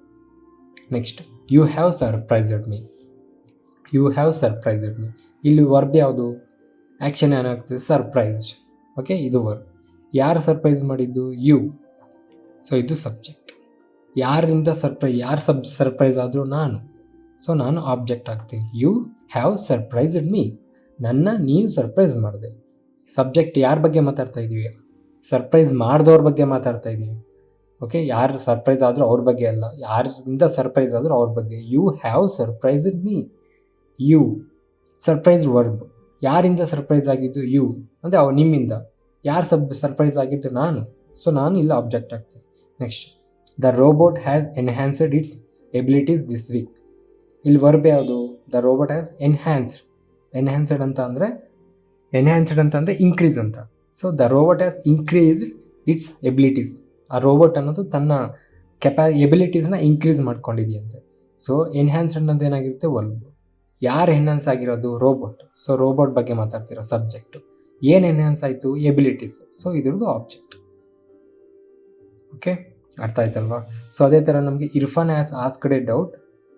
Next you have surprised me. ಇಲ್ಲಿ ವರ್ಬ್ ಯಾವುದು? ಆ್ಯಕ್ಷನ್ ಏನಾಗ್ತದೆ? ಸರ್ಪ್ರೈಸ್ಡ್. ಓಕೆ, ಇದು ವರ್ಬ್. ಯಾರು ಸರ್ಪ್ರೈಸ್ ಮಾಡಿದ್ದು? ಯು. ಸೊ ಇದು ಸಬ್ಜೆಕ್ಟ್. ಯಾರಿಂದ ಸರ್ಪ್ರೈಸ್ ಆದರೂ? ನಾನು. ಸೊ ನಾನು ಆಬ್ಜೆಕ್ಟ್ ಆಗ್ತೀನಿ. You have surprised me. ನೀನು ಸರ್ಪ್ರೈಸ್ ಮಾಡಿದೆ. ಸಬ್ಜೆಕ್ಟ್ ಯಾರ ಬಗ್ಗೆ ಮಾತಾಡ್ತಾ ಇದ್ದೀವಿ? ಸರ್ಪ್ರೈಸ್ ಮಾಡಿದವ್ರ ಬಗ್ಗೆ ಮಾತಾಡ್ತಾ ಇದ್ದೀವಿ. ಓಕೆ, ಯಾರು ಸರ್ಪ್ರೈಸ್ ಆದರೂ ಅವ್ರ ಬಗ್ಗೆ ಅಲ್ಲ, ಯಾರಿಂದ ಸರ್ಪ್ರೈಸ್ ಆದರೂ ಅವ್ರ ಬಗ್ಗೆ. You have surprised me. You surprise verb. ಯಾರಿಂದ ಸರ್ಪ್ರೈಸ್ ಆಗಿದ್ದು? ಯು ಅಂದರೆ ನಿಮ್ಮಿಂದ. ಯಾರು ಸರ್ಪ್ರೈಸ್ ಆಗಿದ್ದು? ನಾನು. ಸೊ ನಾನು ಇಲ್ಲಿ ಆಬ್ಜೆಕ್ಟ್ ಆಗ್ತೀನಿ. Next the robot has enhanced it's abilities this week. ಇಲ್ಲಿ ವರ್ಬ್ ಯಾವುದು? ದ ರೋಬೋಟ್ ಹ್ಯಾಸ್ ಎನ್ಹ್ಯಾನ್ಸ್ಡ್ ಅಂತ ಅಂದರೆ ಇನ್ಕ್ರೀಸ್ ಅಂತ. So the robot has increased it's abilities. ಆ ರೋಬೋಟ್ ಅನ್ನೋದು ತನ್ನ ಎಬಿಲಿಟೀಸ್ನ ಇನ್ಕ್ರೀಸ್ ಮಾಡ್ಕೊಂಡಿದೆಯಂತೆ. ಸೊ ಎನ್ಹ್ಯಾನ್ಸ್ಡ್ ಅನ್ನೋದು ಏನಾಗಿರುತ್ತೆ? ವರ್ಬ್. ಯಾರು ಎನ್ಹ್ಯಾನ್ಸ್ ಆಗಿರೋದು? ರೋಬೋಟ್. ಸೊ ರೋಬೋಟ್ ಬಗ್ಗೆ ಮಾತಾಡ್ತಿರೋ ಸಬ್ಜೆಕ್ಟು. ಏನು ಎನ್ಹ್ಯಾನ್ಸ್ ಆಯಿತು? ಎಬಿಲಿಟೀಸ್. ಸೊ ಇದ್ರದ್ದು ಆಬ್ಜೆಕ್ಟ್. ಓಕೆ, ಅರ್ಥ ಆಯ್ತಲ್ವಾ? ಸೊ ಅದೇ ಥರ ನಮಗೆ Irfan has asked a doubt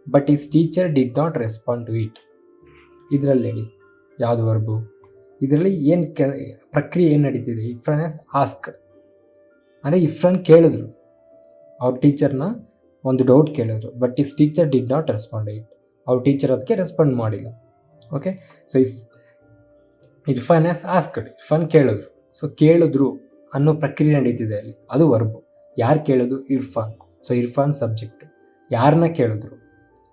but his teacher did not respond to it. ಇದರಲ್ಲಿ ಹೇಳಿ ಯಾವುದು ವರ್ಬು, ಇದರಲ್ಲಿ ಏನು ಪ್ರಕ್ರಿಯೆ ಏನು ನಡೀತಿದೆ? ಇರ್ಫಾನ್ ಹ್ಯಾಸ್ ಆಸ್ಕ್ಡ್ ಅಂದರೆ ಇರ್ಫಾನ್ ಕೇಳಿದ್ರು, ಅವ್ರ ಟೀಚರ್ನ ಒಂದು ಡೌಟ್ ಕೇಳಿದ್ರು, but his teacher did not respond it. ಅವ್ರ ಟೀಚರ್ ಅದಕ್ಕೆ ರೆಸ್ಪಾಂಡ್ ಮಾಡಿಲ್ಲ. Okay, so Irfan has asked, Irfan ಕೇಳಿದ್ರು. ಸೊ ಕೇಳಿದ್ರು ಅನ್ನೋ ಪ್ರಕ್ರಿಯೆ ನಡೀತಿದೆ ಅಲ್ಲಿ, ಅದು ವರ್ಬು. ಯಾರು ಕೇಳೋದು? ಇರ್ಫಾನ್. So Irfan subject. ಯಾರನ್ನ ಕೇಳಿದ್ರು?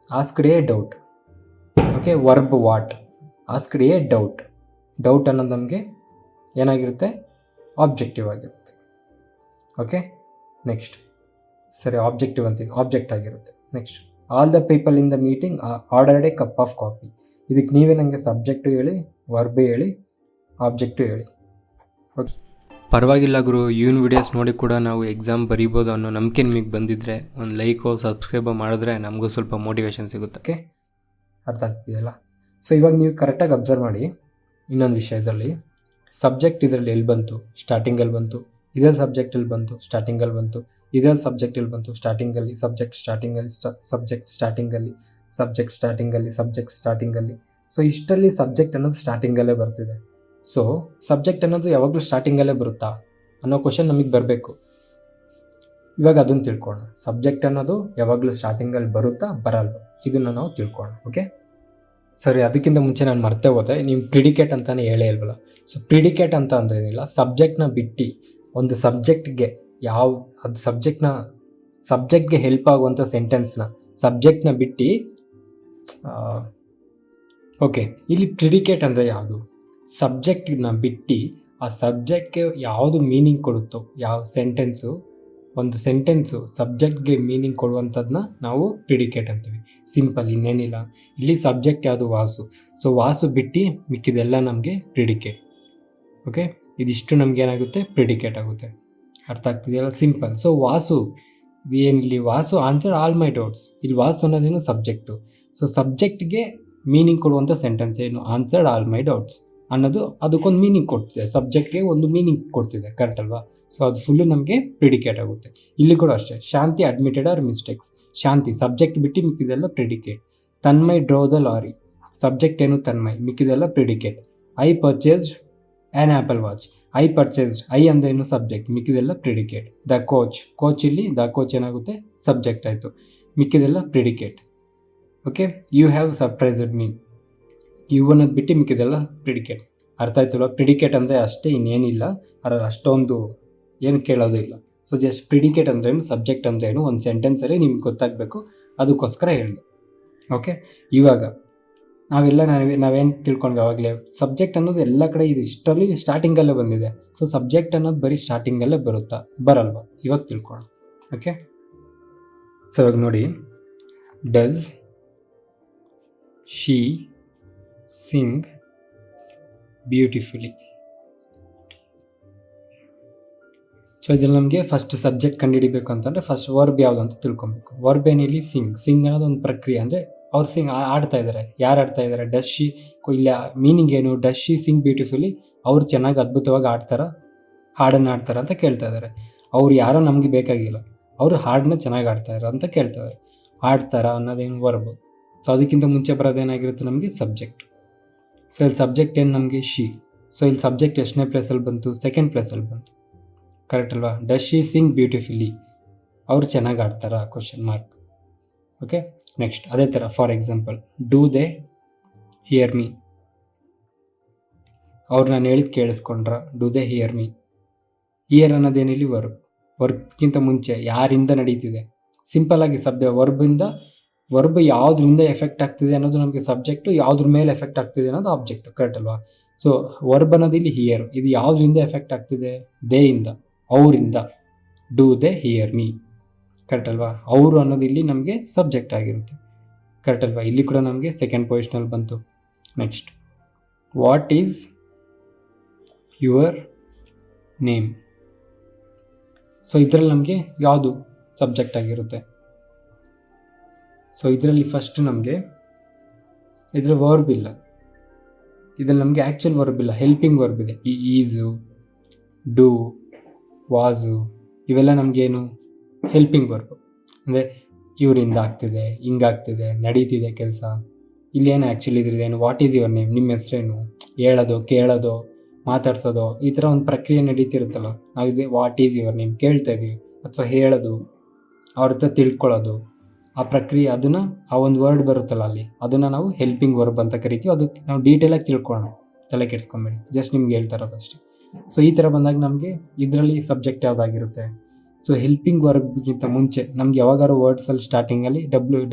Asked a doubt. Okay, verb what? Asked a doubt. Doubt ಅನ್ನೋದು ನಮಗೆ ಏನಾಗಿರುತ್ತೆ? ಆಬ್ಜೆಕ್ಟಿವ್ ಆಗಿರುತ್ತೆ. ಓಕೆ, ನೆಕ್ಸ್ಟ್ ಸರಿ, ಆಬ್ಜೆಕ್ಟಿವ್ ಅಂತೀನಿ, ಆಬ್ಜೆಕ್ಟ್ ಆಗಿರುತ್ತೆ. Next, all the people in the meeting ordered a cup of coffee. ಇದಕ್ಕೆ ನೀವೇ ನನಗೆ ಸಬ್ಜೆಕ್ಟು ಹೇಳಿ, ವರ್ಬ್ ಹೇಳಿ, ಆಬ್ಜೆಕ್ಟು ಹೇಳಿ. ಓಕೆ, ಪರವಾಗಿಲ್ಲ ಗುರು, ಇವನ್ ವಿಡಿಯೋಸ್ ನೋಡಿ ಕೂಡ ನಾವು ಎಕ್ಸಾಮ್ ಬರೀಬೋದು ಅನ್ನೋ ನಂಬಿಕೆ ನಿಮಗೆ ಬಂದಿದ್ದರೆ ಒಂದು ಲೈಕೋ ಸಬ್ಸ್ಕ್ರೈಬೋ ಮಾಡಿದ್ರೆ ನಮಗೂ ಸ್ವಲ್ಪ ಮೋಟಿವೇಶನ್ ಸಿಗುತ್ತೆ. ಓಕೆ, ಅರ್ಥ ಆಗ್ತಿದೆಯಲ್ಲ? ಸೊ ಇವಾಗ ನೀವು ಕರೆಕ್ಟಾಗಿ ಅಬ್ಸರ್ವ್ ಮಾಡಿ. ಇನ್ನೊಂದು ವಿಷಯದಲ್ಲಿ ಸಬ್ಜೆಕ್ಟ್ ಇದರಲ್ಲಿ ಎಲ್ಲಿ ಬಂತು? ಸ್ಟಾರ್ಟಿಂಗಲ್ಲಿ ಬಂತು. ಇದರಲ್ಲಿ ಸಬ್ಜೆಕ್ಟಲ್ಲಿ ಬಂತು, ಸ್ಟಾರ್ಟಿಂಗಲ್ಲಿ ಬಂತು. ಇದರಲ್ಲಿ ಸಬ್ಜೆಕ್ಟಲ್ಲಿ ಬಂತು, ಸ್ಟಾರ್ಟಿಂಗಲ್ಲಿ. ಸಬ್ಜೆಕ್ಟ್ ಸ್ಟಾರ್ಟಿಂಗಲ್ಲಿ, ಸಬ್ಜೆಕ್ಟ್ ಸ್ಟಾರ್ಟಿಂಗಲ್ಲಿ, ಸಬ್ಜೆಕ್ಟ್ ಸ್ಟಾರ್ಟಿಂಗಲ್ಲಿ, ಸಬ್ಜೆಕ್ಟ್ ಸ್ಟಾರ್ಟಿಂಗಲ್ಲಿ. ಸೊ ಇಷ್ಟರಲ್ಲಿ ಸಬ್ಜೆಕ್ಟ್ ಅನ್ನೋದು ಸ್ಟಾರ್ಟಿಂಗಲ್ಲೇ ಬರ್ತಿದೆ. ಸೊ ಸಬ್ಜೆಕ್ಟ್ ಅನ್ನೋದು ಯಾವಾಗಲೂ ಸ್ಟಾರ್ಟಿಂಗಲ್ಲೇ ಬರುತ್ತಾ ಅನ್ನೋ ಕ್ವಶನ್ ನಮಗೆ ಬರಬೇಕು. ಇವಾಗ ಅದನ್ನು ತಿಳ್ಕೊಳ್ಳೋಣ. ಸಬ್ಜೆಕ್ಟ್ ಅನ್ನೋದು ಯಾವಾಗಲೂ ಸ್ಟಾರ್ಟಿಂಗಲ್ಲಿ ಬರುತ್ತಾ ಬರಲ್ವ, ಇದನ್ನು ನಾವು ತಿಳ್ಕೊಳ್ಳೋಣ. ಓಕೆ, ಸರಿ, ಅದಕ್ಕಿಂತ ಮುಂಚೆ ನಾನು ಮರ್ತೇ ಹೋದೆ, ನೀವು ಪ್ರಿಡಿಕೇಟ್ ಅಂತಲೇ ಹೇಳೇ ಇಲ್ವಲ್ಲ. ಸೊ ಪ್ರಿಡಿಕೇಟ್ ಅಂತ ಅಂದ್ರೇನಿಲ್ಲ, ಸಬ್ಜೆಕ್ಟ್ನ ಬಿಟ್ಟು ಒಂದು ಸಬ್ಜೆಕ್ಟ್ಗೆ ಅದು ಸಬ್ಜೆಕ್ಟ್ಗೆ ಹೆಲ್ಪ್ ಆಗುವಂಥ ಸೆಂಟೆನ್ಸ್ನ, ಸಬ್ಜೆಕ್ಟ್ನ ಬಿಟ್ಟು ಓಕೆ, ಇಲ್ಲಿ ಪ್ರಿಡಿಕೇಟ್ ಅಂದರೆ ಯಾವುದು? ಸಬ್ಜೆಕ್ಟ್ನ ಬಿಟ್ಟು ಆ ಸಬ್ಜೆಕ್ಟ್ಗೆ ಯಾವುದು ಮೀನಿಂಗ್ ಕೊಡುತ್ತೋ, ಯಾವ ಸೆಂಟೆನ್ಸು, ಒಂದು ಸೆಂಟೆನ್ಸು ಸಬ್ಜೆಕ್ಟ್ಗೆ ಮೀನಿಂಗ್ ಕೊಡುವಂಥದ್ದನ್ನ ನಾವು ಪ್ರಿಡಿಕೇಟ್ ಅಂತೀವಿ. ಸಿಂಪಲ್, ಇನ್ನೇನಿಲ್ಲ. ಇಲ್ಲಿ ಸಬ್ಜೆಕ್ಟ್ ಯಾವುದು? ವಾಸು. ಸೊ ವಾಸು ಬಿಟ್ಟು ಮಿಕ್ಕಿದೆಲ್ಲ ನಮಗೆ ಪ್ರಿಡಿಕೇಟ್. ಓಕೆ, ಇದಿಷ್ಟು ನಮ್ಗೆ ಏನಾಗುತ್ತೆ? ಪ್ರಿಡಿಕೇಟ್ ಆಗುತ್ತೆ. ಅರ್ಥ ಆಗ್ತಿದೆಯಲ್ಲ? ಸಿಂಪಲ್. ಸೊ ವಾಸು ಏನಿಲ್ಲಿ? Vasu answer all my doubts. ಇಲ್ಲಿ ವಾಸು ಅನ್ನೋದೇನು? ಸಬ್ಜೆಕ್ಟು. ಸೊ ಸಬ್ಜೆಕ್ಟ್ಗೆ ಮೀನಿಂಗ್ ಕೊಡುವಂಥ ಸೆಂಟೆನ್ಸ್ ಏನು? ಆನ್ಸರ್ಡ್ ಆಲ್ ಮೈ ಡೌಟ್ಸ್ ಅನ್ನೋದು ಅದಕ್ಕೊಂದು ಮೀನಿಂಗ್ ಕೊಡ್ತಿದೆ, ಸಬ್ಜೆಕ್ಟ್ಗೆ ಒಂದು ಮೀನಿಂಗ್ ಕೊಡ್ತಿದೆ. ಕರೆಕ್ಟ್ ಅಲ್ವಾ? ಸೊ ಅದು ಫುಲ್ಲು ನಮಗೆ ಪ್ರಿಡಿಕೇಟ್ ಆಗುತ್ತೆ. ಇಲ್ಲಿ ಕೂಡ ಅಷ್ಟೇ, Shanti admitted are mistakes. Shanti subject ಬಿಟ್ಟು ಮಿಕ್ಕಿದೆಲ್ಲ predicate. Tanmay drove the lorry, subject ಏನು? ತನ್ಮಯ್, ಮಿಕ್ಕಿದೆಲ್ಲ predicate. I purchased an Apple watch, I purchased, I ಅಂದ್ರೇನು? ಸಬ್ಜೆಕ್ಟ್, ಮಿಕ್ಕಿದೆಲ್ಲ ಪ್ರಿಡಿಕೇಟ್. ದ ಕೋಚ್, ಕೋಚ್ ಇಲ್ಲಿ ದ ಕೋಚ್ ಏನಾಗುತ್ತೆ? ಸಬ್ಜೆಕ್ಟ್ ಆಯಿತು, ಮಿಕ್ಕಿದೆಲ್ಲ predicate. Okay, you have surprised me, you ಅನ್ನೋದು ಬಿಟ್ಟು ಮಿಕ್ಕಿದೆಲ್ಲ ಪ್ರಿಡಿಕೇಟ್. ಅರ್ಥ ಆಯ್ತಲ್ವ? ಪ್ರಿಡಿಕೇಟ್ ಅಂದರೆ ಅಷ್ಟೇ, ಇನ್ನೇನಿಲ್ಲ. ಅದರಲ್ಲಿ ಅಷ್ಟೊಂದು ಏನು ಕೇಳೋದು ಇಲ್ಲ. ಸೊ ಜಸ್ಟ್ ಪ್ರಿಡಿಕೇಟ್ ಅಂದ್ರೇನು, ಸಬ್ಜೆಕ್ಟ್ ಅಂದ್ರೇನು, ಒಂದು ಸೆಂಟೆನ್ಸಲ್ಲಿ ನಿಮ್ಗೆ ಗೊತ್ತಾಗಬೇಕು, ಅದಕ್ಕೋಸ್ಕರ ಹೇಳಿದೆ. ಓಕೆ, ಇವಾಗ ನಾವೇನು ತಿಳ್ಕೊಂಡ್ವಿ ಆವಾಗಲೇ? ಸಬ್ಜೆಕ್ಟ್ ಅನ್ನೋದು ಎಲ್ಲ ಕಡೆ ಇದು ಇಷ್ಟರಲ್ಲಿ ಸ್ಟಾರ್ಟಿಂಗಲ್ಲೇ ಬಂದಿದೆ. ಸೊ ಸಬ್ಜೆಕ್ಟ್ ಅನ್ನೋದು ಬರೀ ಸ್ಟಾರ್ಟಿಂಗಲ್ಲೇ ಬರುತ್ತಾ? ಬರಲ್ವಾ? ಇವಾಗ ತಿಳ್ಕೊಳ್ಳೋಣ. ಓಕೆ, ಸೊ ಇವಾಗ ನೋಡಿ, does she Singh beautifully. So ಇದ್ರಲ್ಲಿ ನಮಗೆ ಫಸ್ಟ್ ಸಬ್ಜೆಕ್ಟ್ ಕಂಡುಹಿಡಿಬೇಕು ಅಂತಂದರೆ ಫಸ್ಟ್ ವರ್ಬ್ ಯಾವುದು ಅಂತ ತಿಳ್ಕೊಬೇಕು. ವರ್ಬ್ ಏನಿಲ್ಲಿ? ಸಿಂಗ್. ಸಿಂಗ್ ಅನ್ನೋದು ಒಂದು ಪ್ರಕ್ರಿಯೆ, ಅಂದರೆ ಅವ್ರು ಆಡ್ತಾ ಇದ್ದಾರೆ. ಯಾರು ಆಡ್ತಾ ಇದ್ದಾರೆ? Does she. ಇಲ್ಲ, ಮೀನಿಂಗ್ ಏನು? ಡಸ್ ಶಿ ಸಿಂಗ್ ಬ್ಯೂಟಿಫುಲಿ, ಅವ್ರು ಚೆನ್ನಾಗಿ ಅದ್ಭುತವಾಗಿ ಹಾಡನ್ನು ಆಡ್ತಾರ ಅಂತ ಕೇಳ್ತಾ ಇದ್ದಾರೆ. ಅವ್ರು ಯಾರೋ ನಮಗೆ ಬೇಕಾಗಿಲ್ಲ, ಅವರು ಹಾಡನ್ನ ಚೆನ್ನಾಗಿ ಆಡ್ತಾರೆ ಅಂತ ಕೇಳ್ತಾರೆ. ಆಡ್ತಾರ ಅನ್ನೋದೇನು? ವರ್ಬ್. ಸೊ ಅದಕ್ಕಿಂತ ಮುಂಚೆ ಬರೋದೇನಾಗಿರುತ್ತೆ ನಮಗೆ? ಸಬ್ಜೆಕ್ಟ್. ಸೊ ಇಲ್ಲಿ ಸಬ್ಜೆಕ್ಟ್ ಏನು ನಮಗೆ? ಶಿ. ಸೊ ಇಲ್ಲಿ ಸಬ್ಜೆಕ್ಟ್ ಎಷ್ಟನೇ ಪ್ಲೇಸಲ್ಲಿ ಬಂತು? ಸೆಕೆಂಡ್ ಪ್ಲೇಸಲ್ಲಿ ಬಂತು. ಕರೆಕ್ಟ್ ಅಲ್ವಾ? ಡಸ್ ಶಿ ಸಿಂಗ್ ಬ್ಯೂಟಿಫುಲಿ, ಅವ್ರು ಚೆನ್ನಾಗಿ ಆಡ್ತಾರ? Question mark. ಓಕೆ, ನೆಕ್ಸ್ಟ್ ಅದೇ ಥರ, for example, do they hear me, ಅವ್ರು ನಾನು ಹೇಳಿದ್ ಕೇಳಿಸ್ಕೊಂಡ್ರ? Do they hear me. Hear ಅನ್ನೋದೇನಿಲ್ಲಿ? ವರ್ಬ್ಗಿಂತ ಮುಂಚೆ ಯಾರಿಂದ ನಡೀತಿದೆ? ಸಿಂಪಲ್ಲಾಗಿ ವರ್ಬ್ ಯಾವುದ್ರಿಂದ ಎಫೆಕ್ಟ್ ಆಗ್ತಿದೆ ಅನ್ನೋದು ನಮಗೆ ಸಬ್ಜೆಕ್ಟು, ಯಾವುದ್ರ ಮೇಲೆ ಎಫೆಕ್ಟ್ ಆಗ್ತಿದೆ ಅನ್ನೋದು ಆಬ್ಜೆಕ್ಟು. ಕರೆಕ್ಟ್ ಅಲ್ವಾ? ಸೊ ವರ್ಬ್ ಅನ್ನೋದು ಇಲ್ಲಿ ಹಿಯರ್, ಇದು ಯಾವುದ್ರಿಂದ ಎಫೆಕ್ಟ್ ಆಗ್ತಿದೆ? ದೇ ಇಂದ, ಅವರಿಂದ. Do they hear me. Correct ಅಲ್ವಾ? ಅವರು ಅನ್ನೋದು ಇಲ್ಲಿ ನಮಗೆ ಸಬ್ಜೆಕ್ಟ್ ಆಗಿರುತ್ತೆ. ಕರೆಕ್ಟ್ ಅಲ್ವಾ? ಇಲ್ಲಿ ಕೂಡ ನಮಗೆ ಸೆಕೆಂಡ್ ಪೊಸಿಷನಲ್ಲಿ ಬಂತು. Next, what is your name. So ಇದರಲ್ಲಿ ನಮಗೆ ಯಾವುದು ಸಬ್ಜೆಕ್ಟ್ ಆಗಿರುತ್ತೆ? ಸೊ ಇದರಲ್ಲಿ ಫಸ್ಟ್ ನಮಗೆ ಇದರಲ್ಲಿ ವರ್ಬ್ ಇಲ್ಲ, ಇದರಲ್ಲಿ ನಮಗೆ ಆ್ಯಕ್ಚುಲ್ ವರ್ಬ್ ಇಲ್ಲ, ಹೆಲ್ಪಿಂಗ್ ವರ್ಬ್ ಇದೆ. ಈಸು, ಡೂ, ವಾಸು, ಇವೆಲ್ಲ ನಮಗೇನು? ಹೆಲ್ಪಿಂಗ್ ವರ್ಬ್ ಅಂದರೆ ಇವರಿಂದ ಆಗ್ತಿದೆ, ಹಿಂಗಾಗ್ತಿದೆ, ನಡೀತಿದೆ ಕೆಲಸ. ಇಲ್ಲೇನು ಆ್ಯಕ್ಚುಲಿ ಇದ್ರದ್ದೇನು, ವಾಟ್ ಈಸ್ ಯುವರ್ ನೇಮ್, ನಿಮ್ಮ ಹೆಸರೇನು, ಹೇಳೋದು, ಕೇಳೋದು, ಮಾತಾಡ್ಸೋದು, ಈ ಥರ ಒಂದು ಪ್ರಕ್ರಿಯೆ ನಡೀತಿರುತ್ತಲ್ಲ, ನಾವು ಇದೆ ವಾಟ್ ಈಸ್ ಯುವರ್ ನೇಮ್ ಕೇಳ್ತಾ ಇದ್ದೀವಿ, ಅಥವಾ ಹೇಳೋದು, ಅವ್ರ ಹತ್ರ ತಿಳ್ಕೊಳ್ಳೋದು, ಆ ಪ್ರಕ್ರಿಯೆ, ಅದನ್ನು ಆ ಒಂದು ವರ್ಡ್ ಬರುತ್ತಲ್ಲ ಅಲ್ಲಿ, ಅದನ್ನು ನಾವು ಹೆಲ್ಪಿಂಗ್ ವರ್ಬ್ ಅಂತ ಕರಿತೀವಿ. ಅದಕ್ಕೆ ನಾವು ಡೀಟೇಲಾಗಿ ತಿಳ್ಕೊಳ್ಳೋಣ, ತಲೆ ಕೆಡ್ಸ್ಕೊಂಬೇಡಿ, ಜಸ್ಟ್ ನಿಮ್ಗೆ ಹೇಳ್ತಾ ಇರೋದು ಅಷ್ಟೇ. ಸೊ ಈ ಥರ ಬಂದಾಗ ನಮಗೆ ಇದರಲ್ಲಿ ಸಬ್ಜೆಕ್ಟ್ ಯಾವುದಾಗಿರುತ್ತೆ. ಸೊ ಹೆಲ್ಪಿಂಗ್ ವರ್ಬ್ಗಿಂತ ಮುಂಚೆ ನಮ್ಗೆ ಯಾವಾಗಾರು ವರ್ಡ್ಸಲ್ಲಿ ಸ್ಟಾರ್ಟಿಂಗಲ್ಲಿ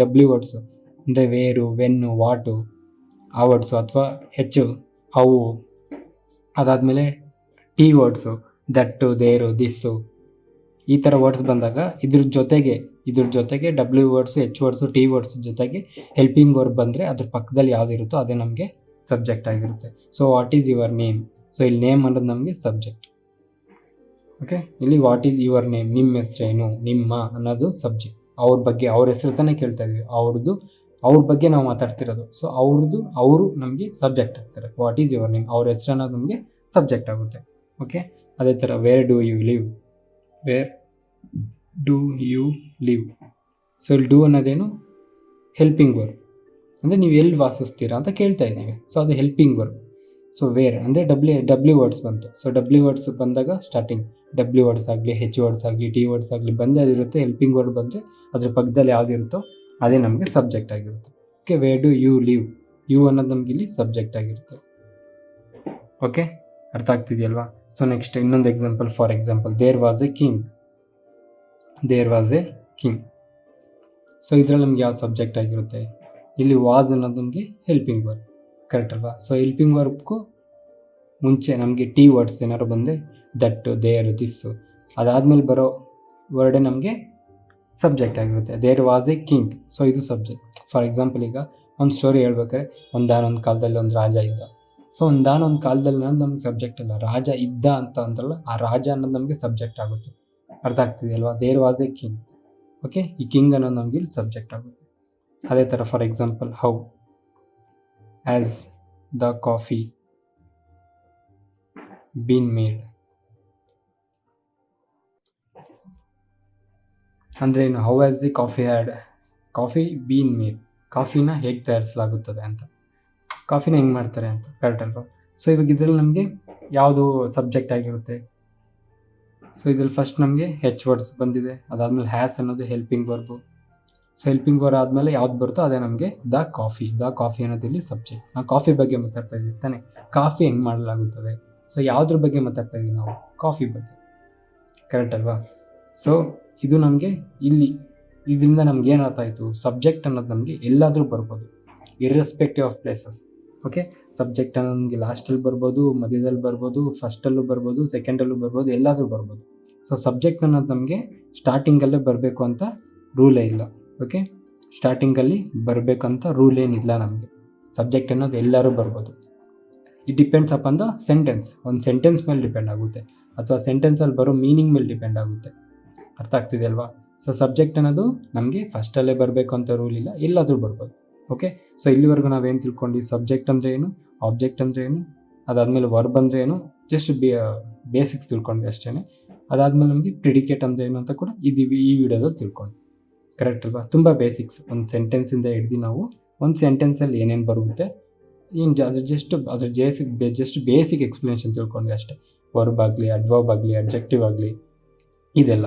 ಡಬ್ಲ್ಯೂ ವರ್ಡ್ಸು ಅಂದರೆ ವೇರು, ವೆನ್ನು, ವಾಟು, ಆ ವರ್ಡ್ಸು, ಅಥವಾ ಹೆಚ್ಚು, ಹೌ, ಅದಾದಮೇಲೆ T words, that, there, this, ಈ ಥರ ವರ್ಡ್ಸ್ ಬಂದಾಗ ಇದ್ರ ಜೊತೆಗೆ W words, H words, T words ಜೊತೆಗೆ ಹೆಲ್ಪಿಂಗ್ ವರ್ಬ್ ಬಂದರೆ ಅದ್ರ ಪಕ್ಕದಲ್ಲಿ ಯಾವುದಿರುತ್ತೋ ಅದೇ ನಮಗೆ ಸಬ್ಜೆಕ್ಟ್ ಆಗಿರುತ್ತೆ. So what is your name, so ಇಲ್ಲಿ ನೇಮ್ ಅನ್ನೋದು ನಮಗೆ ಸಬ್ಜೆಕ್ಟ್. ಓಕೆ, ಇಲ್ಲಿ ವಾಟ್ ಈಸ್ ಯುವರ್ ನೇಮ್, ನಿಮ್ಮ ಹೆಸರೇನು, ನಿಮ್ಮ ಅನ್ನೋದು ಸಬ್ಜೆಕ್ಟ್. ಅವ್ರ ಬಗ್ಗೆ, ಅವ್ರ ಹೆಸರು ತಾನೇ ಕೇಳ್ತಾ ಇದ್ವಿ, ಅವ್ರ ಬಗ್ಗೆ ನಾವು ಮಾತಾಡ್ತಿರೋದು. ಸೊ ಅವರು ನಮಗೆ ಸಬ್ಜೆಕ್ಟ್ ಆಗ್ತಾರೆ. ವಾಟ್ ಈಸ್ ಯುವರ್ ನೇಮ್, ಅವ್ರ ಹೆಸರು ಅನ್ನೋದು ನಮಗೆ ಸಬ್ಜೆಕ್ಟ್ ಆಗುತ್ತೆ. ಓಕೆ, ಅದೇ ಥರ where do you live, where do you live. So ಇಲ್ಲಿ ಡೂ ಅನ್ನೋದೇನು ಹೆಲ್ಪಿಂಗ್ ವರ್ಬ್, ಅಂದರೆ ನೀವು ಎಲ್ಲಿ ವಾಸಿಸ್ತೀರಾ ಅಂತ ಕೇಳ್ತಾ ಇದ್ದೀವಿ. ಸೊ ಅದು ಹೆಲ್ಪಿಂಗ್ ವರ್ಬ್. ಸೊ ವೇರ್ ಅಂದರೆ ಡಬ್ಲ್ಯೂ ವರ್ಡ್ಸ್ ಬಂತು. ಸೊ ಡಬ್ಲ್ಯೂ ವರ್ಡ್ಸ್ ಬಂದಾಗ ಸ್ಟಾರ್ಟಿಂಗ್ ಡಬ್ಲ್ಯೂ ವರ್ಡ್ಸ್ ಆಗಲಿ, ಹೆಚ್ ವರ್ಡ್ಸ್ ಆಗಲಿ, ಟಿ ವರ್ಡ್ಸ್ ಆಗಲಿ ಬಂದೇ ಅದಿರುತ್ತೆ. ಹೆಲ್ಪಿಂಗ್ ವರ್ಡ್ ಬಂದರೆ ಅದ್ರ ಪಕ್ಕದಲ್ಲಿ ಯಾವುದಿರುತ್ತೋ ಅದೇ ನಮಗೆ ಸಬ್ಜೆಕ್ಟ್ ಆಗಿರುತ್ತೆ. Okay, where do you live, you ಅನ್ನೋದು ನಮ್ಗೆ ಇಲ್ಲಿ ಸಬ್ಜೆಕ್ಟ್ ಆಗಿರುತ್ತೆ. ಓಕೆ, ಅರ್ಥ ಆಗ್ತಿದೆಯಲ್ವಾ? ಸೊ ನೆಕ್ಸ್ಟ್ ಇನ್ನೊಂದು example. For example, there was a king. So ಇದರಲ್ಲಿ ನಮ್ಗೆ ಯಾವ್ದು ಸಬ್ಜೆಕ್ಟ್ ಆಗಿರುತ್ತೆ? ಇಲ್ಲಿ ವಾಸ್ ಅನ್ನೋದು ನಮಗೆ ಹೆಲ್ಪಿಂಗ್ ವರ್ಬ್, ಕರೆಕ್ಟ್ ಅಲ್ವಾ? ಸೊ ಹೆಲ್ಪಿಂಗ್ ವರ್ಬ್ಗೂ ಮುಂಚೆ ನಮಗೆ ಟಿ ವರ್ಡ್ಸ್ ಏನಾದ್ರು ಬಂದರೆ ದಟ್ಟು, ದೇರ್, ದಿಸ್ಸು, ಅದಾದಮೇಲೆ ಬರೋ ವರ್ಡೇ ನಮಗೆ ಸಬ್ಜೆಕ್ಟ್ ಆಗಿರುತ್ತೆ. There was a king, so ಇದು ಸಬ್ಜೆಕ್ಟ್. ಫಾರ್ ಎಕ್ಸಾಂಪಲ್, ಈಗ ಒಂದು ಸ್ಟೋರಿ ಹೇಳ್ಬೇಕಾದ್ರೆ ಒಂದಾನೊಂದು ಕಾಲದಲ್ಲಿ ಒಂದು ರಾಜ ಇದ್ದ. ಸೊ ಒಂದಾನೊಂದು ಕಾಲದಲ್ಲಿ ಅನ್ನೋದು ನಮ್ಗೆ ಸಬ್ಜೆಕ್ಟ್ ಅಲ್ಲ, ರಾಜ ಇದ್ದ ಅಂತ ಅಂದ್ರಲ್ಲ, ಆ ರಾಜ ಅನ್ನೋದು ನಮಗೆ ಸಬ್ಜೆಕ್ಟ್ ಆಗುತ್ತೆ. ಅರ್ಥ ಆಗ್ತಿದೆಯಲ್ವಾ? There was a king. Okay, ಈ ಕಿಂಗ್ ಅನ್ನೋದು ನಮಗೆ ಇಲ್ಲಿ ಸಬ್ಜೆಕ್ಟ್ ಆಗುತ್ತೆ. ಅದೇ ಥರ for example, how as the coffee bean made. ಅಂದರೆ ಏನು? How as the coffee bean made, ಕಾಫಿನ ಹೇಗೆ ತಯಾರಿಸಲಾಗುತ್ತದೆ ಅಂತ, ಕಾಫಿನ ಹೆಂಗೆ ಮಾಡ್ತಾರೆ ಅಂತ, ಕರೆಕ್ಟ್ ಅಲ್ವಾ? ಸೊ ಇವಾಗ ಇದರಲ್ಲಿ ನಮಗೆ ಯಾವುದು ಸಬ್ಜೆಕ್ಟ್ ಆಗಿರುತ್ತೆ? ಸೊ ಇದ್ರಲ್ಲಿ ಫಸ್ಟ್ ನಮಗೆ ಹೆಚ್ ವರ್ಡ್ಸ್ ಬಂದಿದೆ, ಅದಾದಮೇಲೆ ಹ್ಯಾಸ್ ಅನ್ನೋದು helping verb. So helping verb ಆದಮೇಲೆ ಯಾವ್ದು ಬರುತ್ತೋ ಅದೇ ನಮಗೆ ದ ಕಾಫಿ ಅನ್ನೋದು ಇಲ್ಲಿ ಸಬ್ಜೆಕ್ಟ್. ನಾವು ಕಾಫಿ ಬಗ್ಗೆ ಮಾತಾಡ್ತಾ ಇದ್ದೀವಿ ತಾನೆ, ಕಾಫಿ ಹೆಂಗೆ ಮಾಡಲಾಗುತ್ತದೆ. ಸೊ ಯಾವುದ್ರ ಬಗ್ಗೆ ಮಾತಾಡ್ತಾ ಇದ್ದೀವಿ ನಾವು? ಕಾಫಿ ಬಗ್ಗೆ, ಕರೆಕ್ಟ್ ಅಲ್ವಾ? ಸೊ ಇದು ನಮಗೆ ಇಲ್ಲಿ ಇದರಿಂದ ನಮ್ಗೆ ಏನು ಅರ್ಥ ಆಯಿತು? ಸಬ್ಜೆಕ್ಟ್ ಅನ್ನೋದು ನಮಗೆ ಎಲ್ಲಾದರೂ ಬರ್ಬೋದು, irrespective of places. Okay, subject ಅನ್ನೋದು ನಮಗೆ ಲಾಸ್ಟಲ್ಲಿ ಬರ್ಬೋದು, ಮಧ್ಯದಲ್ಲಿ ಬರ್ಬೋದು, ಫಸ್ಟಲ್ಲೂ ಬರ್ಬೋದು, ಸೆಕೆಂಡಲ್ಲೂ ಬರ್ಬೋದು, ಎಲ್ಲಾದರೂ ಬರ್ಬೋದು. ಸೊ ಸಬ್ಜೆಕ್ಟ್ ಅನ್ನೋದು ನಮಗೆ ಸ್ಟಾರ್ಟಿಂಗಲ್ಲೇ ಬರಬೇಕು ಅಂತ ರೂಲೇ ಇಲ್ಲ. ಓಕೆ, ಸ್ಟಾರ್ಟಿಂಗಲ್ಲಿ ಬರಬೇಕಂತ ರೂಲ್ ಏನಿಲ್ಲ ನಮಗೆ. ಸಬ್ಜೆಕ್ಟ್ ಅನ್ನೋದು ಎಲ್ಲರೂ ಬರ್ಬೋದು. It depends upon the sentence. ಒಂದು ಸೆಂಟೆನ್ಸ್ ಮೇಲೆ ಡಿಪೆಂಡ್ ಆಗುತ್ತೆ, ಅಥವಾ ಸೆಂಟೆನ್ಸಲ್ಲಿ ಬರೋ ಮೀನಿಂಗ್ ಮೇಲೆ ಡಿಪೆಂಡ್ ಆಗುತ್ತೆ. ಅರ್ಥ ಆಗ್ತಿದೆ ಅಲ್ವಾ? ಸೊ ಸಬ್ಜೆಕ್ಟ್ ಅನ್ನೋದು ನಮಗೆ ಫಸ್ಟಲ್ಲೇ ಬರಬೇಕು ಅಂತ ರೂಲ್ ಇಲ್ಲ, ಎಲ್ಲಾದರೂ ಬರ್ಬೋದು. ಓಕೆ, ಸೊ ಇಲ್ಲಿವರೆಗೂ ನಾವೇನು ತಿಳ್ಕೊಂಡು, ಸಬ್ಜೆಕ್ಟ್ ಅಂದರೆ ಏನು, ಆಬ್ಜೆಕ್ಟ್ ಅಂದರೆ ಏನು, ಅದಾದಮೇಲೆ ವರ್ಬ್ ಅಂದರೆ ಏನು, ಜಸ್ಟ್ ಬೇಸಿಕ್ಸ್ ತಿಳ್ಕೊಂಡ್ವಿ ಅಷ್ಟೇ. ಅದಾದಮೇಲೆ ನಮಗೆ ಪ್ರಿಡಿಕೇಟ್ ಅಂದರೆ ಏನು ಅಂತ ಕೂಡ ಈ ವಿಡಿಯೋದಲ್ಲಿ ತಿಳ್ಕೊಂಡು, ಕರೆಕ್ಟ್ ಅಲ್ವಾ? ತುಂಬ ಬೇಸಿಕ್ಸ್. ಒಂದು ಸೆಂಟೆನ್ಸಿಂದ ಹಿಡ್ದು ನಾವು ಒಂದು ಸೆಂಟೆನ್ಸಲ್ಲಿ ಏನೇನು ಬರುತ್ತೆ, ಜಸ್ಟ್ ಬೇಸಿಕ್ ಎಕ್ಸ್ಪ್ಲನೇಷನ್ ತಿಳ್ಕೊಂಡ್ವಿ ಅಷ್ಟೇ. ವರ್ಬ್ ಆಗಲಿ, ಅಡ್ವರ್ಬ್ ಆಗಲಿ, ಅಡ್ಜೆಕ್ಟಿವ್ ಆಗಲಿ, ಇದೆಲ್ಲ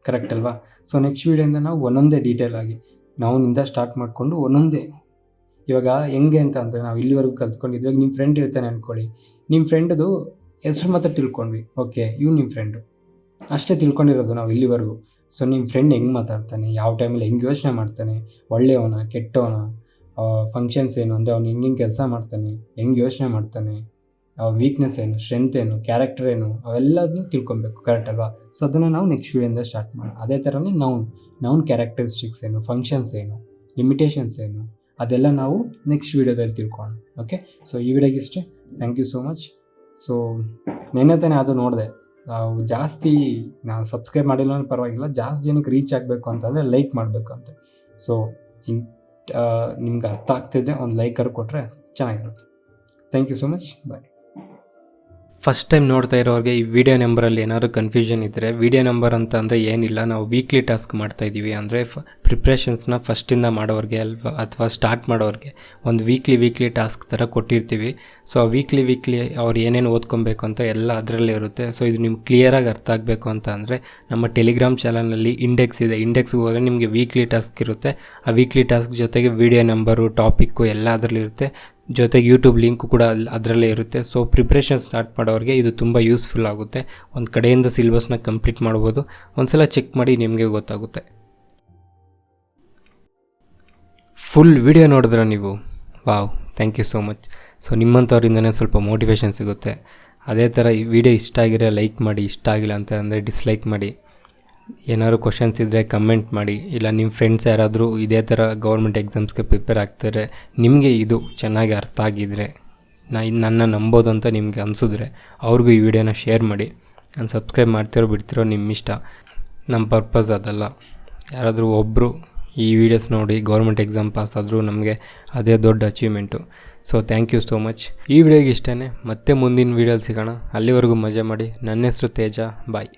ಕರೆಕ್ಟ್ ಅಲ್ವಾ? ಸೊ ನೆಕ್ಸ್ಟ್ ವೀಡಿಯೋಯಿಂದ ನಾವು ಒಂದೊಂದೇ ಡೀಟೇಲ್ ಆಗಿ ನಾವಿಂದ ಸ್ಟಾರ್ಟ್ ಮಾಡಿಕೊಂಡು ಒಂದೊಂದೇ. ಇವಾಗ ಹೆಂಗೆ ಅಂತ ಅಂದರೆ, ನಾವು ಇಲ್ಲಿವರೆಗೂ ಕಲ್ತ್ಕೊಂಡಿದ್ವಿ. ಇವಾಗ ನಿಮ್ಮ ಫ್ರೆಂಡ್ ಇರ್ತಾನೆ ಅಂದ್ಕೊಳ್ಳಿ, ನಿಮ್ಮ ಫ್ರೆಂಡ್ದು ಹೆಸ್ರು ಮಾತ್ರ ತಿಳ್ಕೊಂಡ್ವಿ. ಓಕೆ, ಇವ್ನು ನಿಮ್ಮ ಫ್ರೆಂಡು ಅಷ್ಟೇ ತಿಳ್ಕೊಂಡಿರೋದು ನಾವು ಇಲ್ಲಿವರೆಗೂ. ಸೊ ನಿಮ್ಮ ಫ್ರೆಂಡ್ ಹೆಂಗೆ ಮಾತಾಡ್ತಾನೆ, ಯಾವ ಟೈಮಲ್ಲಿ ಹೆಂಗೆ ಯೋಚನೆ ಮಾಡ್ತಾನೆ, ಒಳ್ಳೆಯವನ ಕೆಟ್ಟವನ, ಫಂಕ್ಷನ್ಸ್ ಏನು ಅಂದರೆ ಅವ್ನು ಹೆಂಗೆ ಕೆಲಸ ಮಾಡ್ತಾನೆ, ಹೆಂಗೆ ಯೋಚನೆ ಮಾಡ್ತಾನೆ, ವೀಕ್ನೆಸ್ ಏನು, ಸ್ಟ್ರೆಂತ್ ಏನು, ಕ್ಯಾರೆಕ್ಟರ್ ಏನು, ಅವೆಲ್ಲದನ್ನೂ ತಿಳ್ಕೊಬೇಕು, ಕರೆಕ್ಟ್ ಅಲ್ವಾ? ಸೊ ಅದನ್ನು ನಾವು ನೆಕ್ಸ್ಟ್ ವೀಡಿಯೋಯಿಂದ ಸ್ಟಾರ್ಟ್ ಮಾಡೋಣ. ಅದೇ ಥರನೇ ನೌನ್ ಕ್ಯಾರೆಕ್ಟರಿಸ್ಟಿಕ್ಸ್ ಏನು, ಫಂಕ್ಷನ್ಸ್ ಏನು, ಲಿಮಿಟೇಷನ್ಸ್ ಏನು, ಅದೆಲ್ಲ ನಾವು ನೆಕ್ಸ್ಟ್ ವೀಡಿಯೋದಲ್ಲಿ ತಿಳ್ಕೊಳ್ಳೋಣ. ಓಕೆ, ಸೊ ಈ ವಿಡಿಯೋಗೆ ಇಷ್ಟೇ. Thank you so much. So ನೆನ್ನೆ ತಾನೇ ಅದು ನೋಡಿದೆ, ಜಾಸ್ತಿ ನಾವು ಸಬ್ಸ್ಕ್ರೈಬ್ ಮಾಡಿಲ್ಲ ಅಂದ್ರೆ ಪರವಾಗಿಲ್ಲ, ಜಾಸ್ತಿ ಜನಕ್ಕೆ ರೀಚ್ ಆಗಬೇಕು ಅಂತಂದರೆ ಲೈಕ್ ಮಾಡಬೇಕು ಅಂತ. ಸೊ ನಿಮ್ಗೆ ಅರ್ಥ ಆಗ್ತಿದ್ರೆ ಒಂದು ಲೈಕರ್ ಕೊಟ್ಟರೆ ಚೆನ್ನಾಗಿರುತ್ತೆ. Thank you so much. Bye. First time ನೋಡ್ತಾ ಇರೋರಿಗೆ ಈ ವಿಡಿಯೋ ನಂಬರಲ್ಲಿ ಏನಾದರೂ ಕನ್ಫ್ಯೂಷನ್ ಇದ್ದರೆ, ವಿಡಿಯೋ ನಂಬರ್ ಅಂತ ಅಂದರೆ ಏನಿಲ್ಲ, ನಾವು ವೀಕ್ಲಿ ಟಾಸ್ಕ್ ಮಾಡ್ತಾಯಿದ್ದೀವಿ. ಅಂದರೆ ಪ್ರಿಪ್ರೇಷನ್ಸ್ನ ಫಸ್ಟಿಂದ ಮಾಡೋರಿಗೆ ಅಥವಾ ಸ್ಟಾರ್ಟ್ ಮಾಡೋರಿಗೆ ಒಂದು ವೀಕ್ಲಿ ಟಾಸ್ಕ್ ಥರ ಕೊಟ್ಟಿರ್ತೀವಿ. ಸೊ ಆ ವೀಕ್ಲಿ ಅವ್ರು ಏನೇನು ಓದ್ಕೊಬೇಕು ಅಂತ ಎಲ್ಲ ಅದರಲ್ಲೇ ಇರುತ್ತೆ. ಸೊ ಇದು ನಿಮ್ಗೆ ಕ್ಲಿಯರಾಗಿ ಅರ್ಥ ಆಗಬೇಕು ಅಂತ ಅಂದರೆ ನಮ್ಮ ಟೆಲಿಗ್ರಾಮ್ ಚಾನಲ್ನಲ್ಲಿ ಇಂಡೆಕ್ಸ್ ಇದೆ. ಇಂಡೆಕ್ಸ್ಗೆ ಹೋದರೆ ನಿಮಗೆ ವೀಕ್ಲಿ ಟಾಸ್ಕ್ ಇರುತ್ತೆ. ಆ ವೀಕ್ಲಿ ಟಾಸ್ಕ್ ಜೊತೆಗೆ ವಿಡಿಯೋ ನಂಬರು, ಟಾಪಿಕ್ಕು ಎಲ್ಲ ಅದರಲ್ಲಿರುತ್ತೆ. ಜೊತೆಗೆ ಯೂಟ್ಯೂಬ್ ಲಿಂಕು ಕೂಡ ಅದರಲ್ಲೇ ಇರುತ್ತೆ. ಸೊ ಪ್ರಿಪ್ರೇಷನ್ ಸ್ಟಾರ್ಟ್ ಮಾಡೋರಿಗೆ ಇದು ತುಂಬ ಯೂಸ್ಫುಲ್ ಆಗುತ್ತೆ. ಒಂದು ಕಡೆಯಿಂದ ಸಿಲೆಬಸ್ನ ಕಂಪ್ಲೀಟ್ ಮಾಡ್ಬೋದು. ಒಂದ್ಸಲ ಚೆಕ್ ಮಾಡಿ ನಿಮಗೆ ಗೊತ್ತಾಗುತ್ತೆ. ಫುಲ್ ವಿಡಿಯೋ ನೋಡಿದ್ರೆ ನೀವು, wow, thank you so much. So ನಿಮ್ಮಂಥವ್ರಿಂದನೇ ಸ್ವಲ್ಪ ಮೋಟಿವೇಶನ್ ಸಿಗುತ್ತೆ. ಅದೇ ಥರ ಈ ವಿಡಿಯೋ ಇಷ್ಟ ಆಗಿರೋ ಲೈಕ್ ಮಾಡಿ, ಇಷ್ಟ ಆಗಿಲ್ಲ ಅಂತ ಅಂದರೆ ಡಿಸ್ಲೈಕ್ ಮಾಡಿ. ಏನಾದ್ರು ಕ್ವಶನ್ಸ್ ಇದ್ದರೆ ಕಮೆಂಟ್ ಮಾಡಿ. ಇಲ್ಲ ನಿಮ್ಮ ಫ್ರೆಂಡ್ಸ್ ಯಾರಾದರೂ ಇದೇ ಥರ ಗೌರ್ಮೆಂಟ್ ಎಕ್ಸಾಮ್ಸ್ಗೆ ಪ್ರಿಪೇರ್ ಆಗ್ತಾರೆ, ನಿಮಗೆ ಇದು ಚೆನ್ನಾಗಿ ಅರ್ಥ ಆಗಿದ್ದರೆ, ನನ್ನ ನಂಬೋದು ಅಂತ ನಿಮಗೆ ಅನಿಸಿದ್ರೆ ಅವ್ರಿಗೂ ಈ ವಿಡಿಯೋನ ಶೇರ್ ಮಾಡಿ. ನಾನು ಸಬ್ಸ್ಕ್ರೈಬ್ ಮಾಡ್ತಿರೋ ಬಿಡ್ತಿರೋ ನಿಮ್ಮ ಇಷ್ಟ. ನಮ್ಮ ಪರ್ಪಸ್ ಅದಲ್ಲ. ಯಾರಾದರೂ ಒಬ್ಬರು ಈ ವಿಡಿಯೋಸ್ ನೋಡಿ ಗೌರ್ಮೆಂಟ್ ಎಕ್ಸಾಮ್ ಪಾಸ್ ಆದರೂ ನಮಗೆ ಅದೇ ದೊಡ್ಡ achievement. So thank you so much. ಈ ವಿಡಿಯೋಗೆ ಇಷ್ಟೇ. ಮತ್ತೆ ಮುಂದಿನ ವೀಡಿಯೋಲಿ ಸಿಗೋಣ. ಅಲ್ಲಿವರೆಗೂ ಮಜಾ ಮಾಡಿ. ನನ್ನ ಹೆಸರು ತೇಜ. ಬಾಯ್.